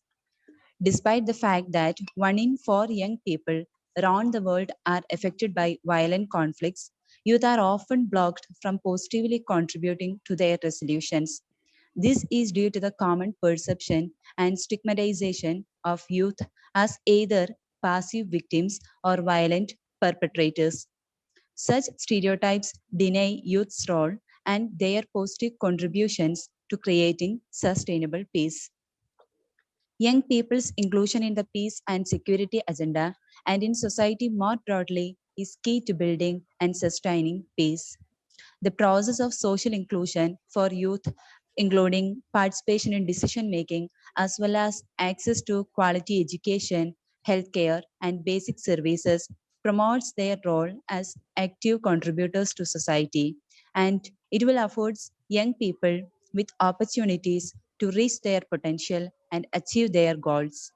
Despite the fact that 1 in 4 young people around the world are affected by violent conflicts, youth are often blocked from positively contributing to their resolutions. This is due to the common perception and stigmatization of youth as either passive victims or violent perpetrators. Such stereotypes deny youth's role and their positive contributions to creating sustainable peace. Young people's inclusion in the peace and security agenda and in society more broadly is key to building and sustaining peace. The process of social inclusion for youth including participation in decision making, as well as access to quality education, healthcare, and basic services, promotes their role as active contributors to society. And it will afford young people with opportunities to reach their potential and achieve their goals.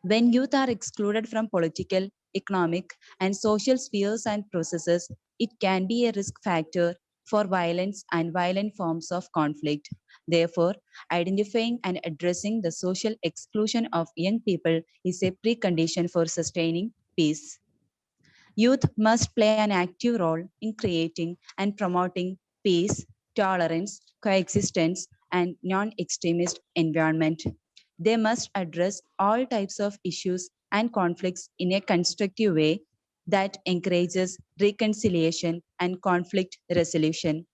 When youth are excluded from political, economic, and social spheres and processes, it can be a risk factor for violence and violent forms of conflict. Therefore, identifying and addressing the social exclusion of young people is a precondition for sustaining peace. Youth must play an active role in creating and promoting peace, tolerance, coexistence, and non extremist environment. They must address all types of issues and conflicts in a constructive way that encourages reconciliation and conflict resolution.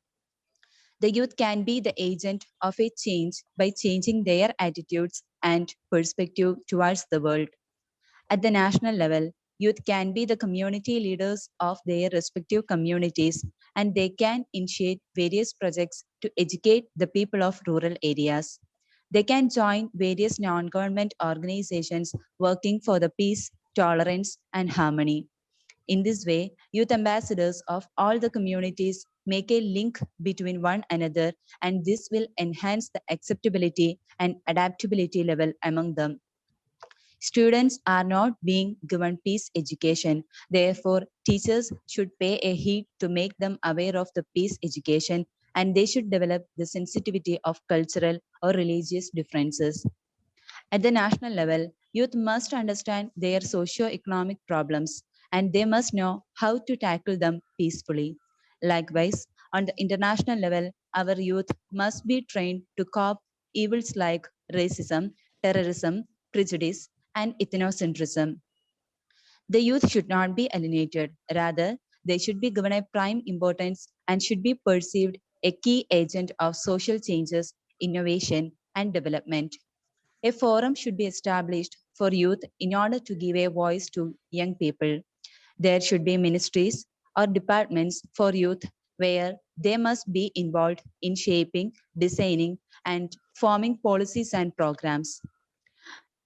The youth can be the agent of a change by changing their attitudes and perspective towards the world. At the national level, youth can be the community leaders of their respective communities, and they can initiate various projects to educate the people of rural areas. They can join various non government organizations working for the peace, tolerance, and harmony. In this way, youth ambassadors of all the communities make a link between one another, and this will enhance the acceptability and adaptability level among them. Students are not being given peace education. Therefore, teachers should pay a heed to make them aware of the peace education, and they should develop the sensitivity of cultural or religious differences. At the national level, youth must understand their socio-economic problems, and they must know how to tackle them peacefully. Likewise, on the international level, our youth must be trained to cope evils like racism, terrorism, prejudice, and ethnocentrism. The youth should not be alienated. Rather, they should be given a prime importance and should be perceived a key agent of social changes, innovation, and development. A forum should be established for youth in order to give a voice to young people. There should be ministries or departments for youth where they must be involved in shaping, designing, and forming policies and programs.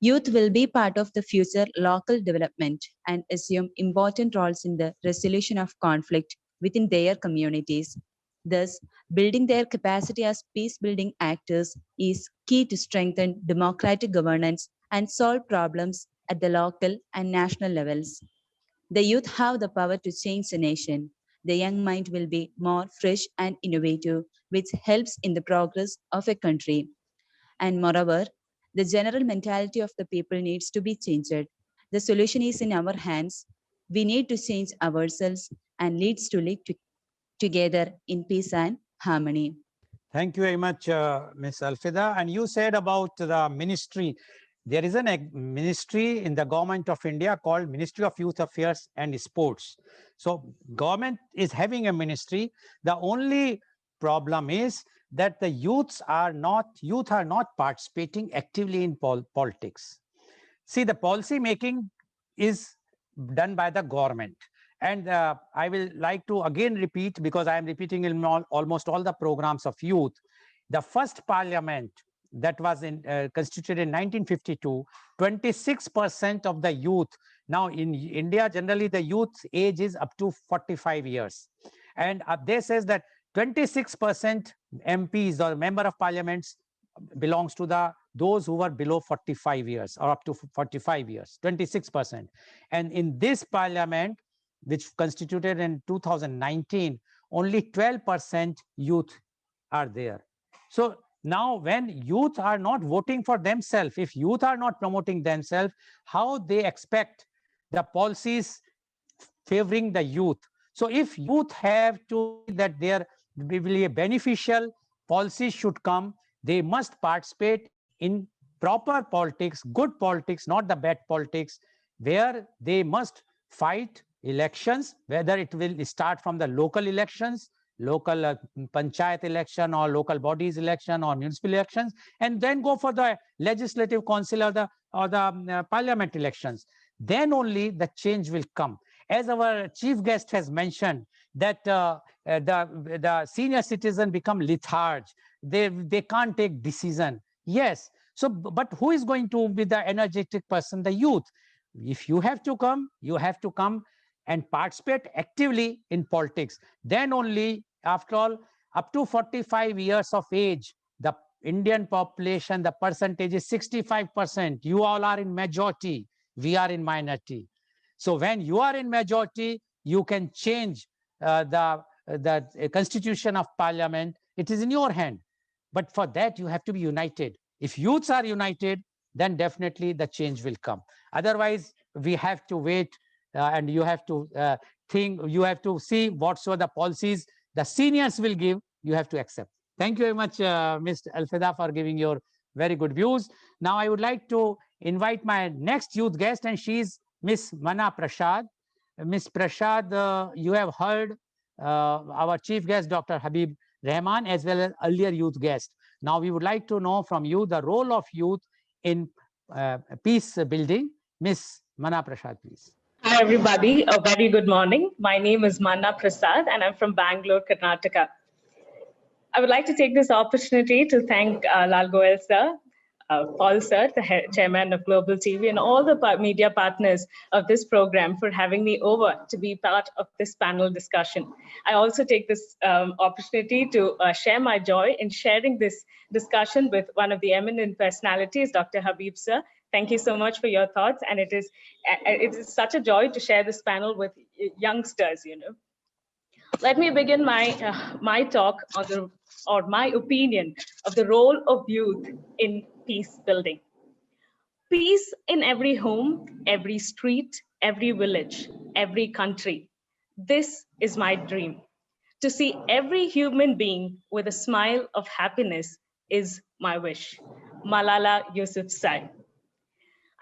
Youth will be part of the future local development and assume important roles in the resolution of conflict within their communities. Thus, building their capacity as peace building actors is key to strengthen democratic governance and solve problems at the local and national levels. The youth have the power to change the nation. The young mind will be more fresh and innovative, which helps in the progress of a country. And moreover, the general mentality of the people needs to be changed. The solution is in our hands. We need to change ourselves and leads to live together in peace and harmony. Thank you very much, Ms. Alfida. And you said about the ministry. There is a ministry in the government of India called Ministry of Youth Affairs and Sports. So government is having a ministry. The only problem is that the youth are not participating actively in politics. See, the policy making is done by the government. And I will like to again repeat, because I am repeating in almost all the programs of youth, the first parliament that was constituted in 1952, 26% of the youth. Now in India, generally the youth age is up to 45 years. And they says that 26% MPs or member of parliaments belongs to those who were below 45 years or up to 45 years, 26%. And in this parliament, which constituted in 2019, only 12% youth are there. So now when youth are not voting for themselves, if youth are not promoting themselves, how they expect the policies favoring the youth? So if youth have to see that there will be a beneficial policies should come, they must participate in proper politics, good politics, not the bad politics, where they must fight elections, whether it will start from the local elections, local panchayat election or local bodies election or municipal elections, and then go for the legislative council or the parliament elections. Then only the change will come. As our chief guest has mentioned, that the senior citizen become lethargic. they can't take decision. Yes. So, but who is going to be the energetic person? The youth. If you have to come, you have to come and participate actively in politics. Then only, after all, up to 45 years of age, the Indian population, the percentage is 65%. You all are in majority. We are in minority. So when you are in majority, you can change the constitution of parliament. It is in your hand. But for that, you have to be united. If youths are united, then definitely the change will come. Otherwise, we have to wait and you have to think, you have to see whatsoever the policies the seniors will give, you have to accept. Thank you very much, Ms. Alfida, for giving your very good views. Now, I would like to invite my next youth guest, and she's Ms. Mana Prasad. Ms. Prasad, you have heard our chief guest, Dr. Habib Rahman, as well as earlier youth guest. Now, we would like to know from you the role of youth in peace building. Ms. Mana Prasad, please. Hi, everybody. A very good morning. My name is Manna Prasad, and I'm from Bangalore, Karnataka. I would like to take this opportunity to thank Lal Goel sir, Paul sir, the chairman of Global TV, and all the media partners of this program for having me over to be part of this panel discussion. I also take this opportunity to share my joy in sharing this discussion with one of the eminent personalities, Dr. Habib sir. Thank you so much for your thoughts, and it is such a joy to share this panel with youngsters. Let me begin my talk on my opinion of the role of youth in peace building. Peace in every home, every street, every village, every country. This is my dream. To see every human being with a smile of happiness is my wish. Malala Yousafzai.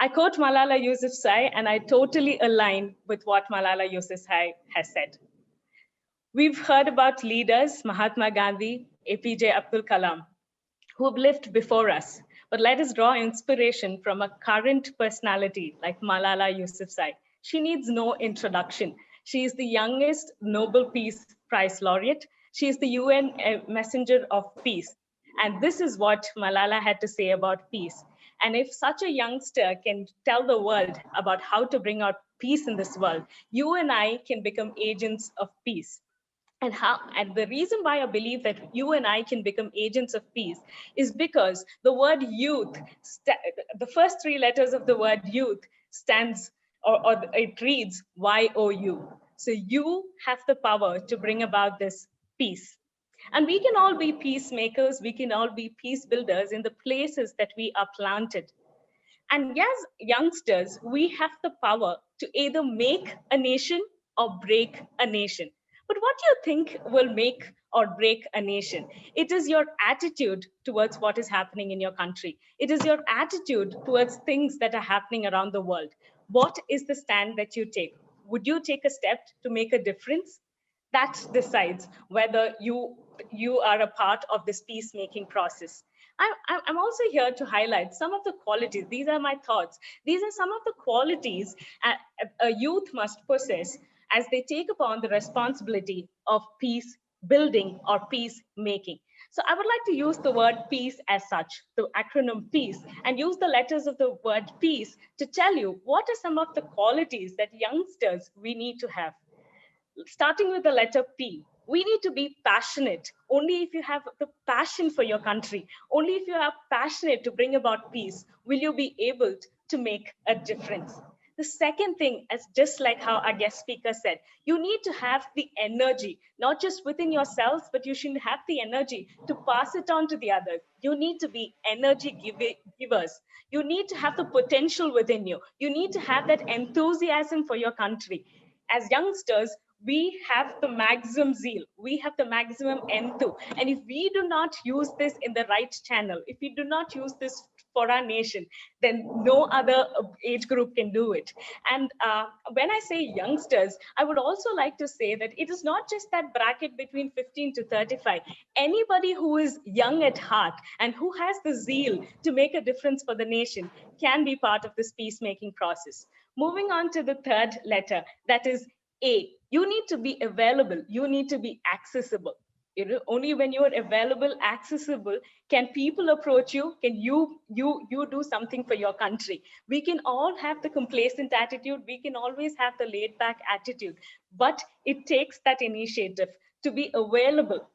I quote Malala Yousafzai, and I totally align with what Malala Yousafzai has said. We've heard about leaders, Mahatma Gandhi, APJ Abdul Kalam, who have lived before us. But let us draw inspiration from a current personality like Malala Yousafzai. She needs no introduction. She is the youngest Nobel Peace Prize laureate. She is the UN Messenger of Peace. And this is what Malala had to say about peace. And if such a youngster can tell the world about how to bring out peace in this world, you and I can become agents of peace. And the reason why I believe that you and I can become agents of peace is because the word youth, the first three letters of the word youth stands, or it reads YOU. So you have the power to bring about this peace. And we can all be peacemakers, we can all be peace builders in the places that we are planted. And as youngsters, we have the power to either make a nation or break a nation. But what do you think will make or break a nation? It is your attitude towards what is happening in your country. It is your attitude towards things that are happening around the world. What is the stand that you take? Would you take a step to make a difference? That decides whether you are a part of this peacemaking process. I'm also here to highlight some of the qualities. These are my thoughts. These are some of the qualities a youth must possess as they take upon the responsibility of peace building or peace making. So I would like to use the word peace as such, the acronym peace, and use the letters of the word peace to tell you what are some of the qualities that youngsters we need to have. Starting with the letter P, we need to be passionate. Only if you have the passion for your country, only if you are passionate to bring about peace, will you be able to make a difference. The second thing, as just like how our guest speaker said, you need to have the energy, not just within yourselves, but you should have the energy to pass it on to the others. You need to be energy givers. You need to have the potential within you. You need to have that enthusiasm for your country. As youngsters, we have the maximum zeal, we have the maximum enthu. And if we do not use this in the right channel, if we do not use this for our nation, then no other age group can do it. And when I say youngsters, I would also like to say that it is not just that bracket between 15 to 35. Anybody who is young at heart and who has the zeal to make a difference for the nation can be part of this peacemaking process. Moving on to the third letter, that is A. You need to be available. You need to be accessible. Only when you are available, accessible, can people approach you, can you do something for your country. We can all have the complacent attitude, we can always have the laid back attitude, but it takes that initiative to be available.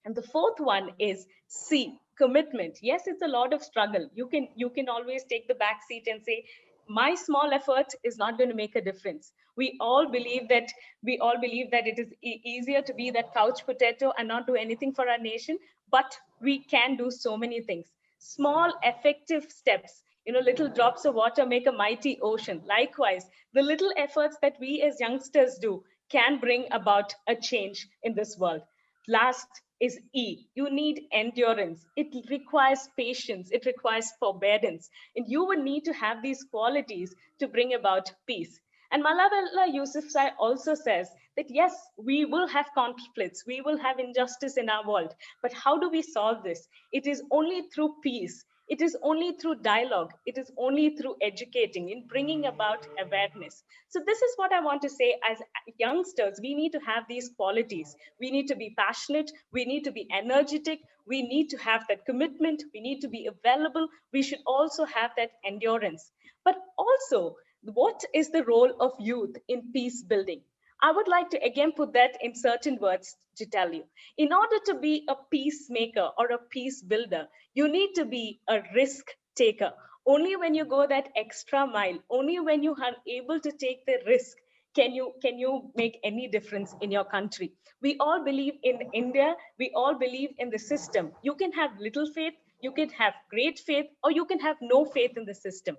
And the fourth one is C, commitment. Yes, it's a lot of struggle. You can always take the back seat and say, my small effort is not going to make a difference. We all believe that it is easier to be that couch potato and not do anything for our nation, but we can do so many things. Small effective steps, little drops of water make a mighty ocean. Likewise, the little efforts that we as youngsters do can bring about a change in this world. Last is E. You need endurance. It requires patience. It requires forbearance. And you will need to have these qualities to bring about peace. And Malala Yousafzai also says that yes, we will have conflicts, we will have injustice in our world. But how do we solve this? It is only through peace. It is only through dialogue. It is only through educating, in bringing about awareness. So this is what I want to say. As youngsters, we need to have these qualities. We need to be passionate. We need to be energetic. We need to have that commitment. We need to be available. We should also have that endurance. But also, what is the role of youth in peace building? I would like to again put that in certain words to tell you. In order to be a peacemaker or a peace builder, you need to be a risk taker. Only when you go that extra mile, only when you are able to take the risk, can you make any difference in your country. We all believe in India. We all believe in the system. You can have little faith, you can have great faith, or you can have no faith in the system.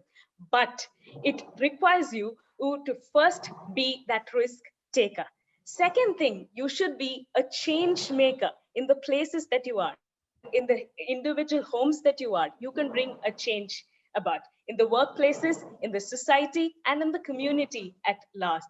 But it requires you to first be that risk taker. Second thing, you should be a change maker in the places that you are, in the individual homes that you can bring a change about, in the workplaces, in the society, and in the community at large.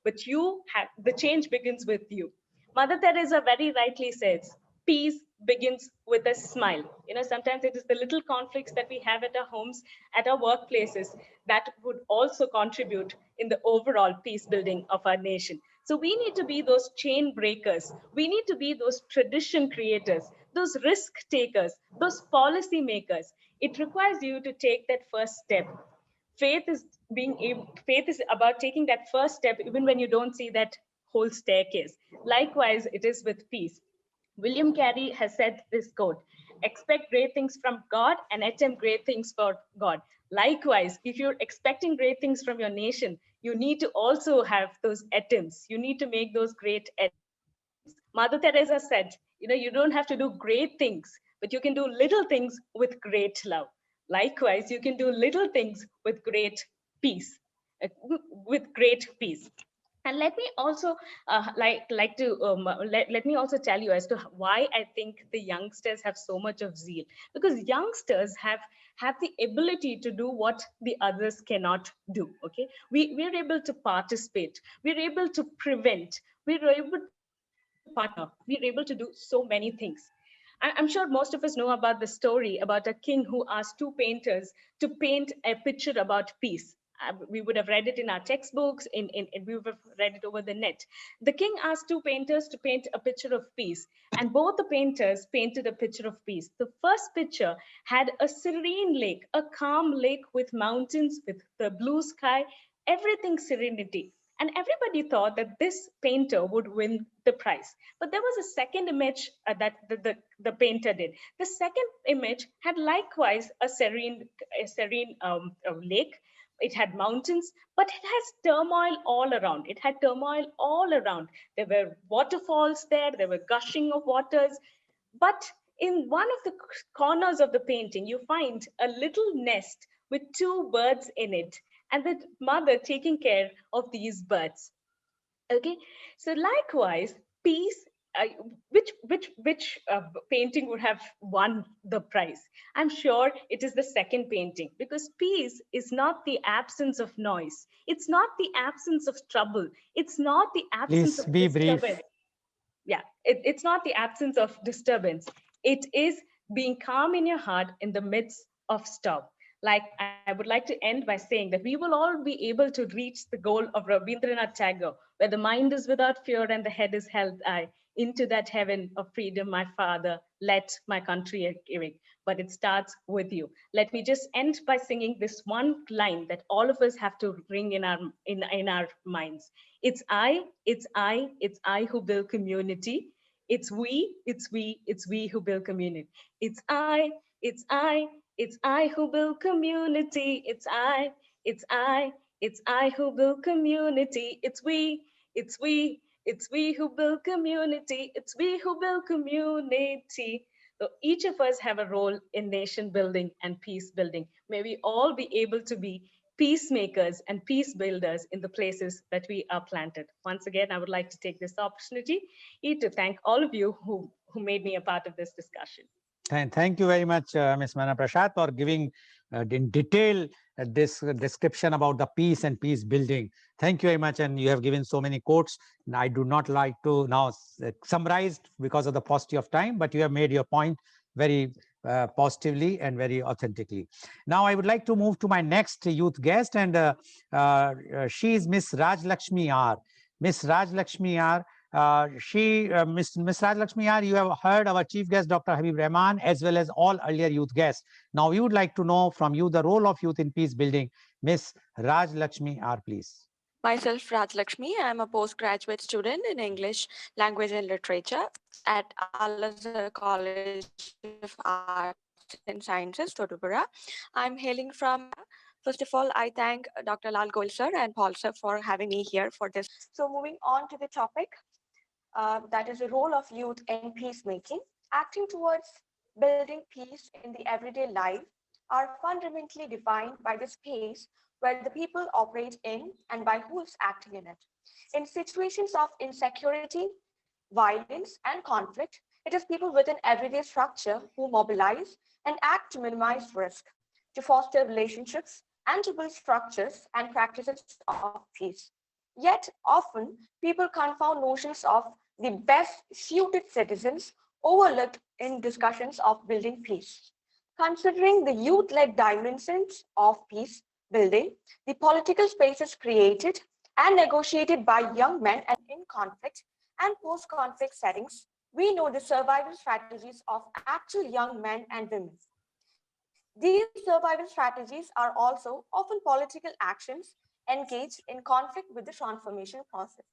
But you have, the change begins with you. Mother Teresa very rightly says, peace begins with a smile. Sometimes it is the little conflicts that we have at our homes, at our workplaces, that would also contribute in the overall peace building of our nation. So we need to be those chain breakers. We need to be those tradition creators, those risk takers, those policy makers. It requires you to take that first step. Faith is about taking that first step even when you don't see that whole staircase. Likewise, it is with peace. William Carey has said this quote: expect great things from God and attempt great things for God. Likewise, if you're expecting great things from your nation, you need to also have those attempts. You need to make those great attempts. Mother Teresa said, you don't have to do great things, but you can do little things with great love. Likewise, you can do little things with great peace, uh, with great peace. And let me also let me also tell you as to why I think the youngsters have so much of zeal. Because youngsters have the ability to do what the others cannot do. Okay, we're able to participate, we're able to prevent, we're able to partner, we're able to do so many things. I'm sure most of us know about the story about a king who asked two painters to paint a picture about peace. We would have read it in our textbooks, we would have read it over the net. The king asked two painters to paint a picture of peace, and both the painters painted a picture of peace. The first picture had a serene lake, a calm lake with mountains, with the blue sky, everything serenity. And everybody thought that this painter would win the prize. But there was a second image that the painter did. The second image had likewise a serene lake. It had mountains, but it has turmoil all around. It had turmoil all around. There were waterfalls there. There were gushing of waters. But in one of the corners of the painting, you find a little nest with two birds in it, and the mother taking care of these birds. Okay, so likewise, peace. Which painting would have won the prize? I'm sure it is the second painting, because peace is not the absence of noise. It's not the absence of trouble. It's not the absence Please of be brief. disturbance. Yeah, it's not the absence of disturbance. It is being calm in your heart in the midst of storm. Like, I would like to end by saying that we will all be able to reach the goal of Rabindranath Tagore, where the mind is without fear and the head is held high. into that heaven of freedom, my Father, let my country giving. But it starts with you. Let me just end by singing this one line that all of us have to ring in our minds. It's I who build community. It's we who build community. It's I, it's I, it's I who build community. It's I, it's I who build community. It's we who build community. It's we who build community. So each of us have a role in nation building and peace building. May we all be able to be peacemakers and peace builders in the places that we are planted. Once again, I would like to take this opportunity to thank all of you who made me a part of this discussion. Thank you very much, Ms. Mana Prasad, for giving in detail this description about the peace and peace building. Thank you very much. And you have given so many quotes. And I do not like to now summarize because of the paucity of time, but you have made your point very positively and very authentically. Now, I would like to move to my next youth guest, and she is Miss Raj Lakshmi R. Miss Raj Lakshmi R. Miss Raj Lakshmi R, you have heard our chief guest, Dr. Habib Rahman, as well as all earlier youth guests. Now, we would like to know from you the role of youth in peace building. Miss Raj Lakshmi R, please. Myself, Raj Lakshmi. I'm a postgraduate student in English language and literature at Al-Azhar College of Arts and Sciences, Todupura. I'm hailing from India. First of all, I thank Dr. Lal Goel sir and Paul sir for having me here for this. So moving on to the topic, that is the role of youth in peacemaking. Acting towards building peace in the everyday life are fundamentally defined by the space where the people operate in and by who is acting in it. In situations of insecurity, violence, and conflict, it is people within everyday structure who mobilize and act to minimize risk, to foster relationships, and to build structures and practices of peace. Yet, often, people confound notions of the best suited citizens overlooked in discussions of building peace. Considering the youth-led dimensions of peace building, the political spaces created and negotiated by young men and in conflict and post-conflict settings, we know the survival strategies of actual young men and women. These survival strategies are also often political actions engaged in conflict with the transformation process.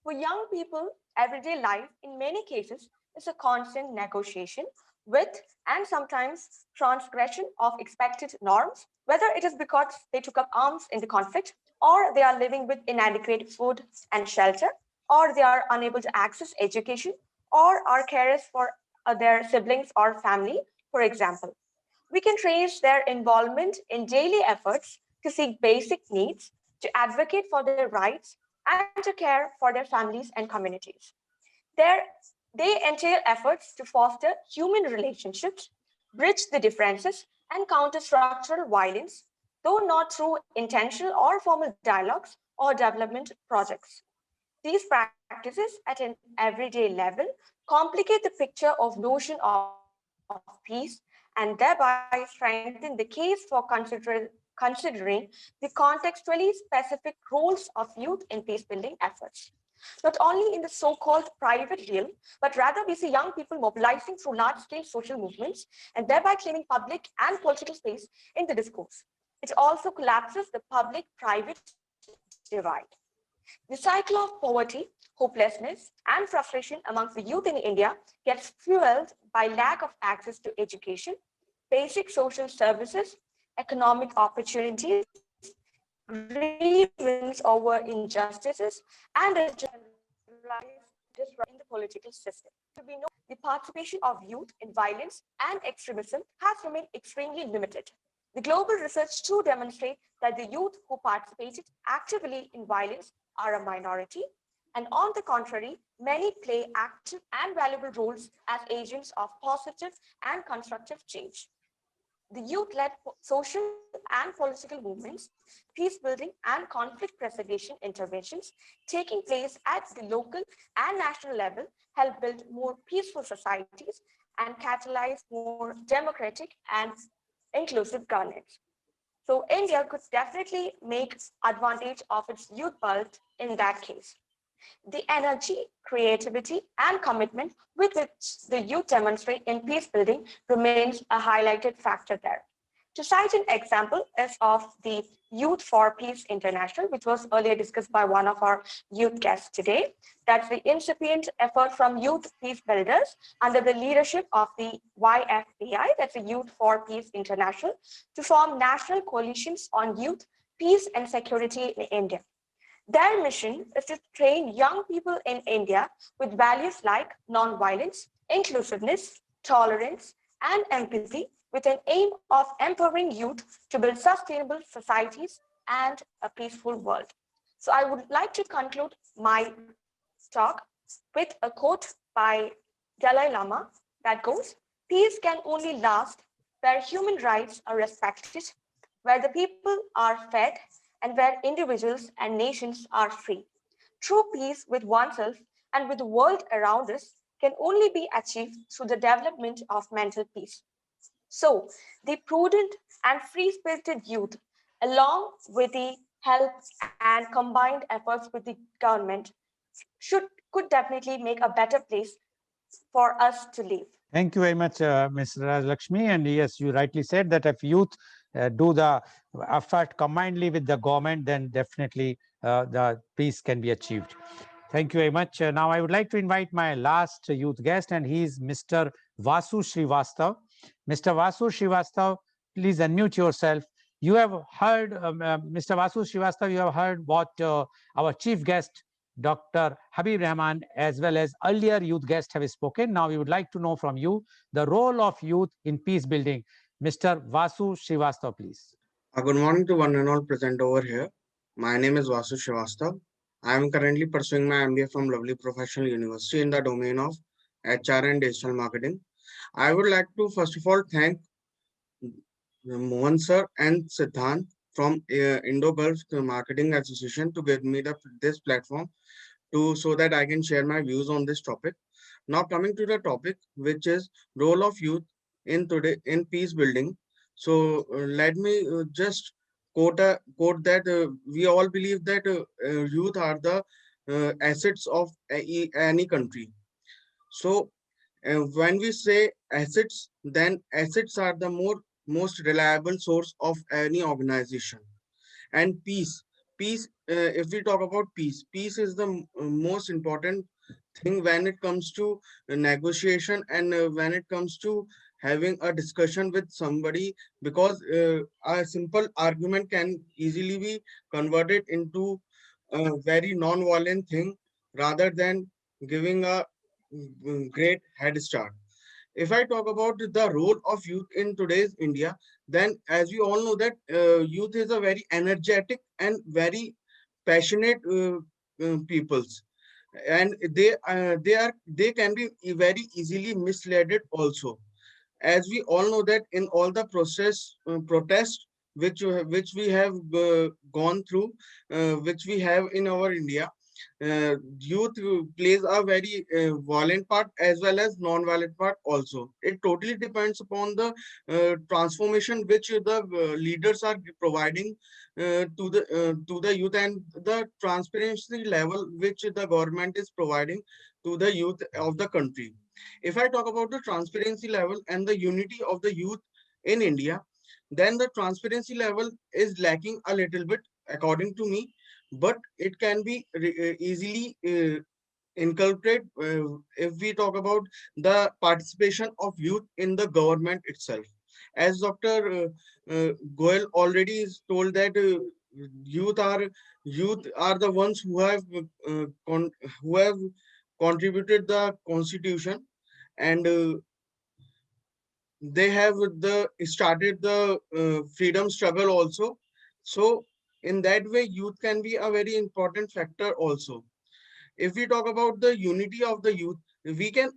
For young people, everyday life in many cases is a constant negotiation with and sometimes transgression of expected norms, whether it is because they took up arms in the conflict, or they are living with inadequate food and shelter, or they are unable to access education, or are carers for their siblings or family, for example. We can trace their involvement in daily efforts to seek basic needs, to advocate for their rights, and to care for their families and communities. Their, they entail efforts to foster human relationships, bridge the differences, and counter structural violence, though not through intentional or formal dialogues or development projects. These practices at an everyday level complicate the picture of notion of peace and thereby strengthen the case for considering the contextually specific roles of youth in peace building efforts. Not only in the so-called private realm, but rather we see young people mobilizing through large-scale social movements and thereby claiming public and political space in the discourse. It also collapses the public-private divide. The cycle of poverty, hopelessness, and frustration amongst the youth in India gets fueled by lack of access to education, basic social services, economic opportunities, grievance over injustices, and a generalized disruption in the political system. To be known, the participation of youth in violence and extremism has remained extremely limited. The global research too demonstrates that the youth who participated actively in violence are a minority, and on the contrary, many play active and valuable roles as agents of positive and constructive change. The youth-led social and political movements, peace building, and conflict preservation interventions taking place at the local and national level help build more peaceful societies and catalyze more democratic and inclusive governance. So India could definitely make advantage of its youth bulk in that case. The energy, creativity, and commitment with which the youth demonstrate in peace building remains a highlighted factor there. To cite an example is of the Youth for Peace International, which was earlier discussed by one of our youth guests today. That's the incipient effort from youth peace builders under the leadership of the YFPI, that's the Youth for Peace International, to form national coalitions on youth, peace, and security in India. Their mission is to train young people in India with values like nonviolence, inclusiveness, tolerance, and empathy, with an aim of empowering youth to build sustainable societies and a peaceful world. So I would like to conclude my talk with a quote by Dalai Lama that goes, "Peace can only last where human rights are respected, where the people are fed, and where individuals and nations are free. True peace with oneself and with the world around us can only be achieved through the development of mental peace." So, the prudent and free spirited youth, along with the help and combined efforts with the government, should could definitely make a better place for us to live. Thank you very much, Ms. Rajlakshmi. And yes, you rightly said that if youth do the effort combinedly with the government, then definitely the peace can be achieved. Thank you very much. Now I would like to invite my last youth guest, and he is Mr. Vasu Srivastav. Mr. Vasu Srivastav, please unmute yourself. You have heard, Mr. Vasu Srivastav, you have heard what our chief guest, Dr. Habib Rahman, as well as earlier youth guests have spoken. Now we would like to know from you the role of youth in peace building. Mr. Vasu Srivastav, please. Good morning to one and all present over here. My name is Vasu Srivastav. I am currently pursuing my MBA from Lovely Professional University in the domain of HR and digital marketing. I would like to first of all thank Mohan sir and Siddhant from Indo-Gulf Marketing Association to give me this platform so that I can share my views on this topic. Now coming to the topic, which is role of youth in peace building. So let me just quote that we all believe that youth are the assets of any country. So when we say assets, then assets are the most reliable source of any organization. And peace, if we talk about peace is the most important thing when it comes to negotiation and when it comes to having a discussion with somebody, because a simple argument can easily be converted into a very non-violent thing rather than giving a great head start. If I talk about the role of youth in today's India, then as we all know that youth is a very energetic and very passionate peoples, and they can be very easily misled also. As we all know that in all the protest which we have gone through, which we have in our India, youth plays a very violent part as well as non-violent part also. It totally depends upon the transformation which the leaders are providing to the youth, and the transparency level which the government is providing to the youth of the country. If I talk about the transparency level and the unity of the youth in India, then the transparency level is lacking a little bit according to me, but it can be easily inculcated if we talk about the participation of youth in the government itself. As Dr. Goel already is told that youth are the ones who have contributed the constitution, and they have started the freedom struggle also. So in that way, youth can be a very important factor also. If we talk about the unity of the youth, we can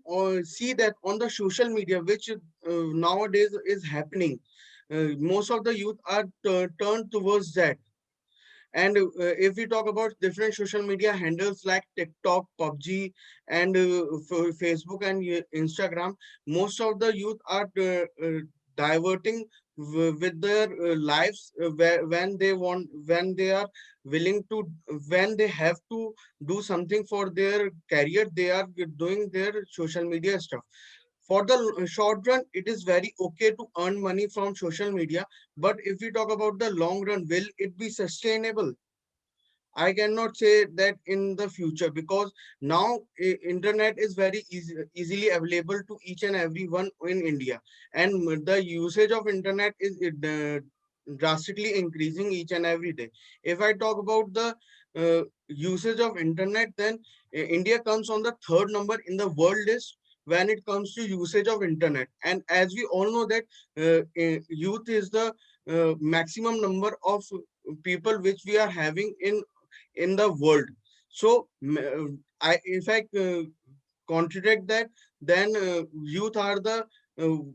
see that on the social media, which nowadays is happening, most of the youth are turned towards that. And if we talk about different social media handles like TikTok, PUBG, and Facebook and Instagram, most of the youth are diverting with their lives when they want, when they are willing to, when they have to do something for their career, they are doing their social media stuff. For the short run, it is very okay to earn money from social media, but if we talk about the long run, will it be sustainable? I cannot say that in the future, because now internet is very easily available to each and everyone in India, and the usage of internet is drastically increasing each and every day. If I talk about the usage of internet, then India comes on the third number in the world list when it comes to usage of internet. And as we all know that youth is the maximum number of people which we are having in the world. So if I contradict that, then youth are the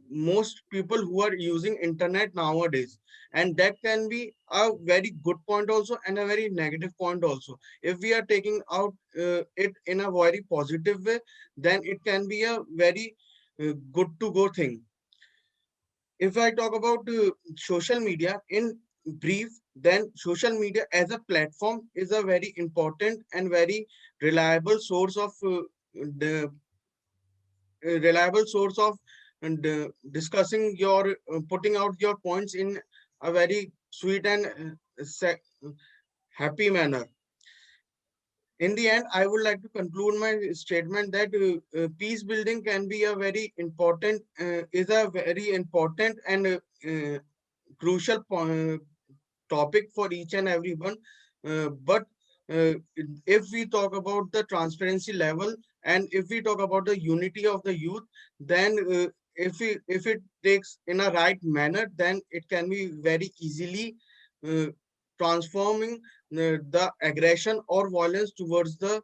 most people who are using internet nowadays, and that can be a very good point also and a very negative point also. If we are taking out it in a very positive way, then it can be a very good to go thing. If I talk about social media in brief, then social media as a platform is a very important and very reliable source of the reliable source of and discussing your putting out your points in a very sweet and happy manner. In the end, I would like to conclude my statement that peace building can be a very important, is a very important and crucial topic for each and everyone. But if we talk about the transparency level, and if we talk about the unity of the youth, then if it takes in a right manner, then it can be very easily uh, transforming the aggression or violence towards the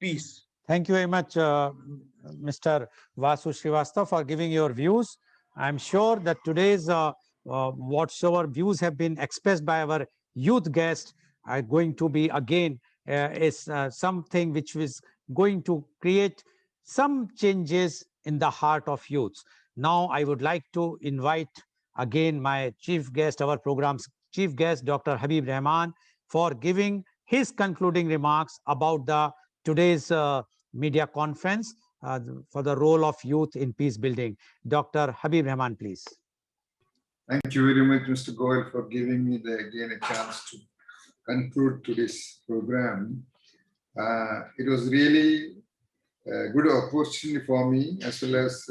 peace. Thank you very much, Mr. Vasu Srivastava, for giving your views. I'm sure that today's whatsoever views have been expressed by our youth guest are going to be again is something which is going to create some changes in the heart of youths. Now, I would like to invite again my chief guest, our program's chief guest, Dr. Habib Rahman, for giving his concluding remarks about the today's media conference for the role of youth in peace building. Dr. Habib Rahman, please. Thank you very much, Mr. Goel, for giving me again a chance to conclude today's program. It was really a good opportunity for me, as well as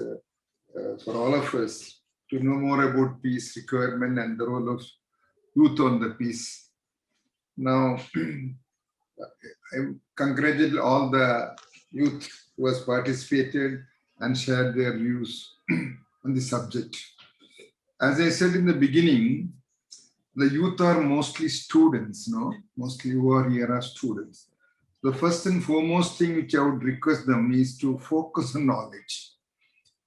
for all of us, to know more about peace requirement and the role of youth on the peace. Now, I congratulate all the youth who has participated and shared their views on the subject. As I said in the beginning, the youth are mostly students, mostly who are here are students. The first and foremost thing which I would request them is to focus on knowledge.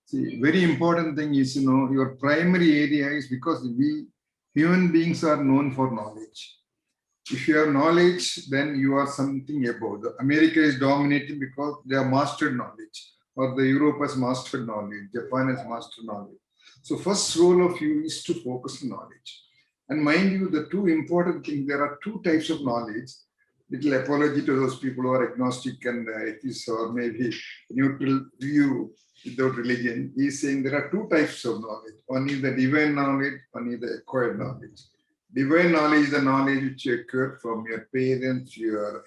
See, very important thing is, your primary area is because we human beings are known for knowledge. If you have knowledge, then you are something above. America is dominating because they have mastered knowledge, or the Europe has mastered knowledge, Japan has mastered knowledge. So first role of you is to focus on knowledge. And mind you, the two important things, there are two types of knowledge. Little apology to those people who are agnostic and atheists, or maybe neutral view without religion. He is saying there are two types of knowledge. One is the divine knowledge, one is the acquired knowledge. Divine knowledge is the knowledge which you acquire from your parents, your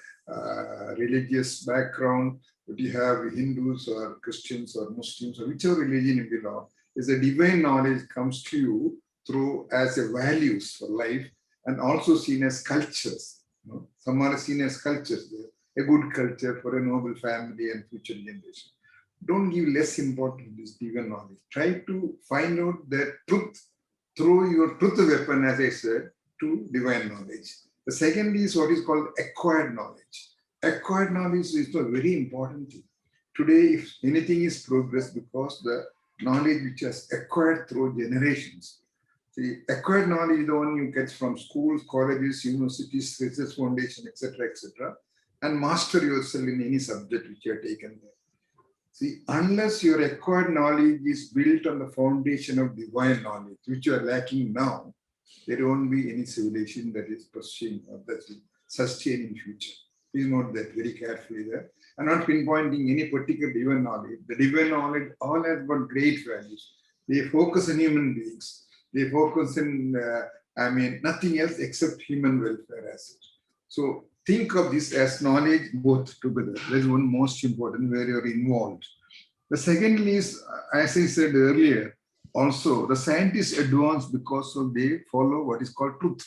religious background, if you have Hindus or Christians or Muslims or whichever religion you belong, is the divine knowledge comes to you through as a values for life, and also seen as cultures. Some are seen as cultures, a good culture for a noble family and future generation. Don't give less importance to this divine knowledge. Try to find out the truth through your truth weapon, as I said, to divine knowledge. The second is what is called acquired knowledge. Acquired knowledge is a very important thing. Today, if anything is progress, because the knowledge which has acquired through generations. See, acquired knowledge is the one you get from schools, colleges, universities, research foundation, etc., etc., and master yourself in any subject which you have taken there. See, unless your acquired knowledge is built on the foundation of divine knowledge, which you are lacking now, there won't be any civilization that is pursuing or that will sustain in future. Please note that very carefully there. I'm not pinpointing any particular divine knowledge. The divine knowledge all has got great values. They focus on human beings. They focus on, nothing else except human welfare as such. So think of this as knowledge both together. That's one most important where you're involved. The second is, as I said earlier, also the scientists advance because of they follow what is called truth.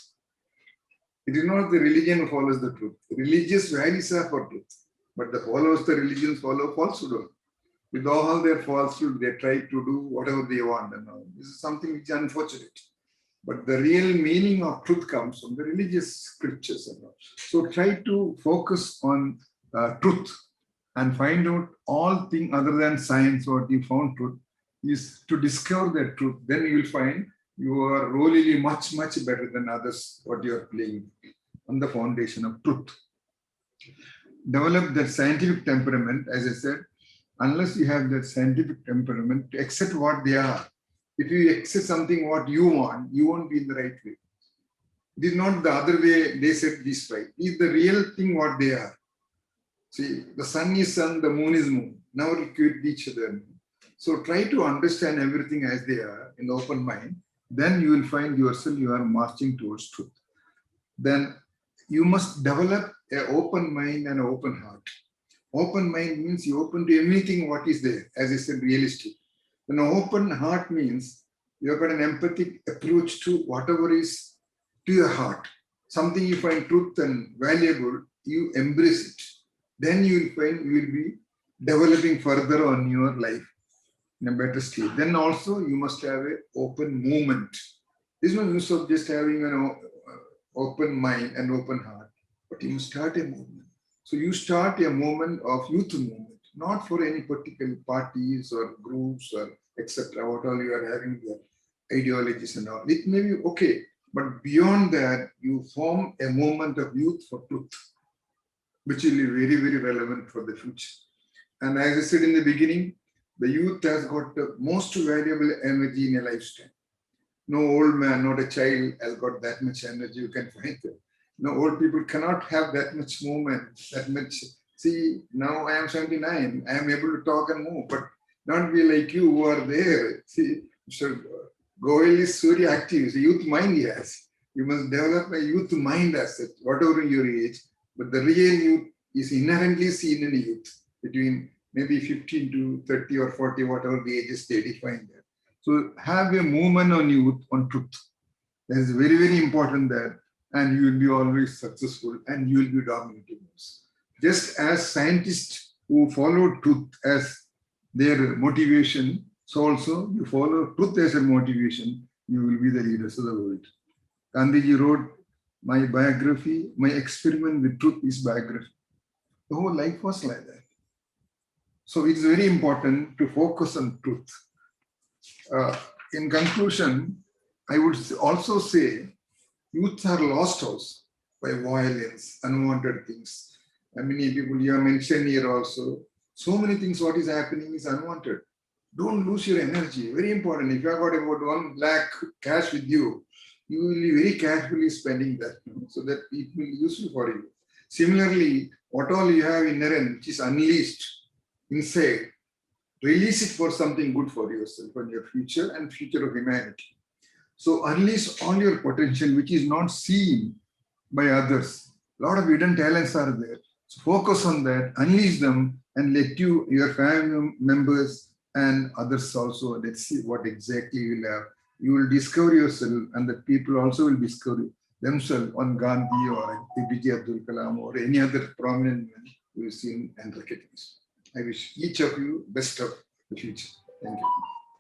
It is not the religion who follows the truth. Religious values are for truth, but the followers, the religions follow falsehood. With all their falsehood, they try to do whatever they want. And all. This is something which is unfortunate. But the real meaning of truth comes from the religious scriptures and all. So try to focus on truth and find out all things other than science. What you found truth is to discover that truth. Then you will find you are really much, much better than others what you are playing on the foundation of truth. Develop that scientific temperament, as I said, unless you have that scientific temperament to accept what they are. If you accept something what you want, you won't be in the right way. It is not the other way they said this right. It is the real thing what they are. See, the sun is sun, the moon is moon. Now equate each other. So try to understand everything as they are in open mind. Then you will find yourself you are marching towards truth. Then you must develop an open mind and an open heart. Open mind means you open to everything what is there, as I said, realistic. An open heart means you have got an empathic approach to whatever is to your heart. Something you find truth and valuable, you embrace it. Then you will find you will be developing further on your life in a better state. Then also you must have an open movement. There's no use of just having an open mind and open heart, but you start a movement. So you start a movement of youth movement, not for any particular parties or groups or etc. What all you are having the ideologies and all. It may be okay, but beyond that, you form a movement of youth for truth, which will be very, very relevant for the future. And as I said in the beginning, the youth has got the most valuable energy in a lifetime. No old man, not a child has got that much energy you can find there. No, old people cannot have that much movement, that much. See, now I am 79, I am able to talk and move, but not be like you who are there. See, Mr. Goel is very active, it's a youth mind he has. You must develop a youth mind as such, whatever your age, but the real youth is inherently seen in a youth between maybe 15 to 30 or 40, whatever the ages they define there. So have a movement on youth, on truth. That is very, very important there. And you will be always successful and you will be dominating us. Just as scientists who follow truth as their motivation, so also you follow truth as a motivation, you will be the leaders of the world. Gandhiji wrote, my biography, my experiment with truth is biography. The whole life was like that. So it's very important to focus on truth. In conclusion, I would also say, youth are lost also by violence, unwanted things. And many people you have mentioned here also, so many things what is happening is unwanted. Don't lose your energy, very important. If you have got about 1 lakh cash with you, you will be very carefully spending that, so that it will be useful for you. Similarly, what all you have inherent, which is unleashed inside, release it for something good for yourself and your future and future of humanity. So unleash all your potential, which is not seen by others. A lot of hidden talents are there. So focus on that, unleash them, and let your family members and others also, let's see what exactly you will have. You will discover yourself, and the people also will discover themselves on Gandhi or APJ Abdul Kalam or any other prominent man we've seen and recognized. I wish each of you best of the future. Thank you.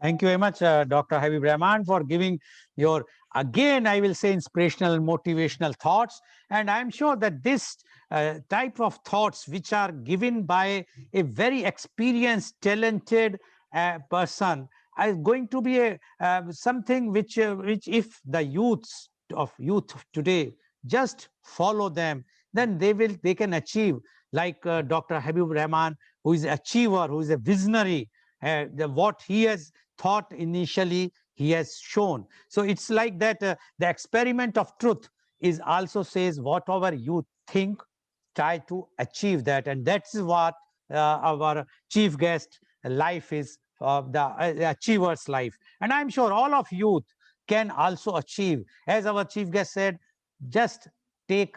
Thank you very much, Dr. Habib Rahman, for giving your, again, I will say, inspirational and motivational thoughts. And I'm sure that this type of thoughts, which are given by a very experienced, talented person, is going to be a something which if the youth of today just follow them, then they can achieve, like Dr. Habib Rahman, who is an achiever, who is a visionary. What he has thought initially, he has shown. So it's like that the experiment of truth is also says whatever you think, try to achieve that. And that's what our chief guest life is, the achiever's life. And I'm sure all of youth can also achieve. As our chief guest said, just take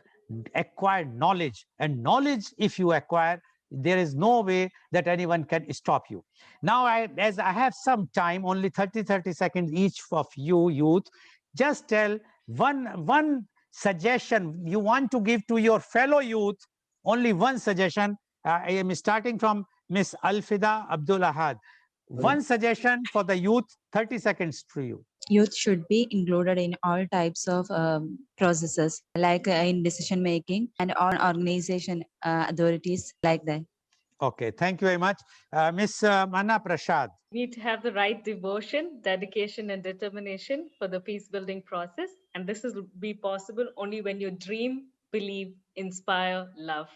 acquired knowledge, and knowledge if you acquire, there is no way that anyone can stop you. Now, as I have some time, only 30 seconds each of you youth, just tell one suggestion you want to give to your fellow youth. Only one suggestion. I am starting from Miss Alfida Abdul Ahad. One suggestion for the youth, 30 seconds to you. Youth should be included in all types of processes, like in decision making and on organization authorities like that. Okay, thank you very much. Miss Manna Prasad. We need to have the right devotion, dedication, and determination for the peace building process. And this will be possible only when you dream, believe, inspire, love,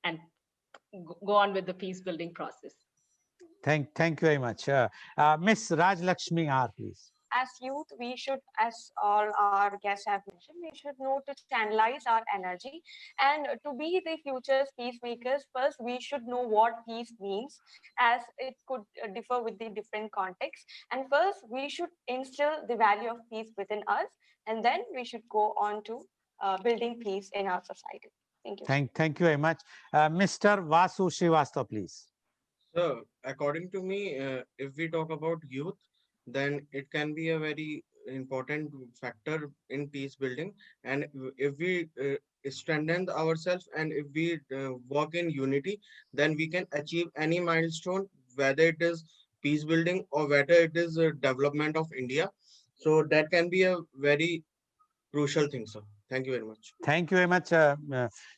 and go on with the peace building process. Thank you very much. Miss Raj Lakshmi R, please. As youth, we should, as all our guests have mentioned, we should know to channelize our energy. And to be the future's peacemakers, first we should know what peace means, as it could differ with the different contexts. And first, we should instill the value of peace within us, and then we should go on to building peace in our society. Thank you. Thank you very much. Mr. Vasu Srivastava, please. So, according to me, if we talk about youth, then it can be a very important factor in peace building. And if we strengthen ourselves and if we work in unity, then we can achieve any milestone, whether it is peace building or whether it is development of India. So that can be a very crucial thing, sir. Thank you very much. Thank you very much.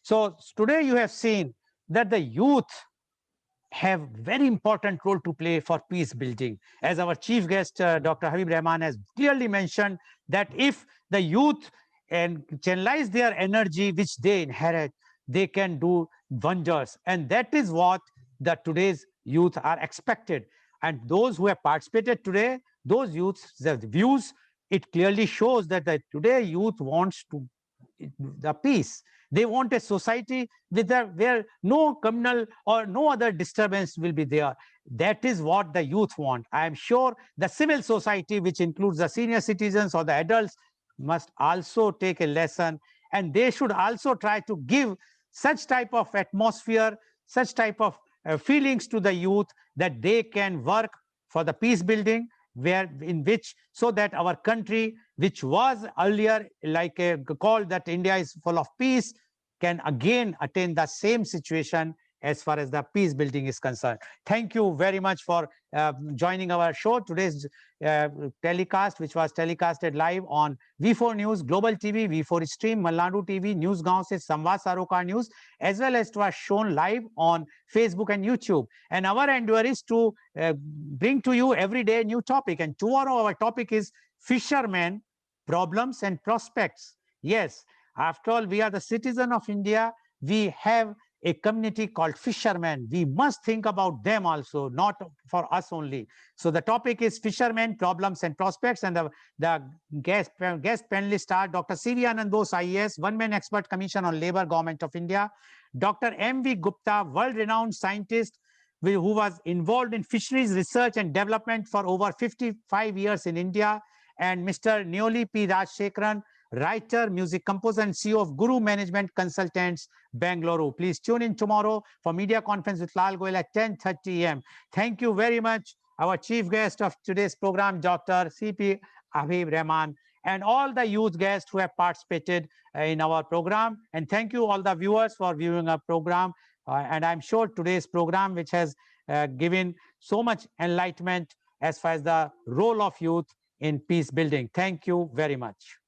So today you have seen that the youth have very important role to play for peace building. As our chief guest, Dr. Habib Rahman, has clearly mentioned that if the youth and channelize their energy, which they inherit, they can do wonders. And that is what the today's youth are expected. And those who have participated today, those youths, the views, it clearly shows that the today youth wants to the peace. They want a society with where no communal or no other disturbance will be there. That is what the youth want. I am sure the civil society, which includes the senior citizens or the adults, must also take a lesson, and they should also try to give such type of atmosphere, such type of feelings to the youth that they can work for the peace building, where in which so that our country, which was earlier like called that India is full of peace, can again attain the same situation as far as the peace building is concerned. Thank you very much for joining our show. Today's telecast, which was telecasted live on V4 News, Global TV, V4 Stream, Malnadu TV, News Gaon se Samvad Sarokar News, as well as was shown live on Facebook and YouTube. And our endeavor is to bring to you every day a new topic. And tomorrow our topic is fishermen, problems and prospects. Yes, after all, we are the citizen of India. We have a community called fishermen. We must think about them also, not for us only. So the topic is fishermen, problems and prospects. And the guest panelists are Dr. C.V. Anand Bose, IAS, one-man expert commission on labor, Government of India. Dr. M.V. Gupta, world-renowned scientist who was involved in fisheries research and development for over 55 years in India. And Mr. Neoli P. Rajshekharan, writer, music composer, and CEO of Guru Management Consultants, Bangalore. Please tune in tomorrow for media conference with Lal Goel at 10:30 a.m. Thank you very much, our chief guest of today's program, Dr. C.P. Habib Rahman, and all the youth guests who have participated in our program. And thank you all the viewers for viewing our program. And I'm sure today's program, which has given so much enlightenment as far as the role of youth in peace building. Thank you very much.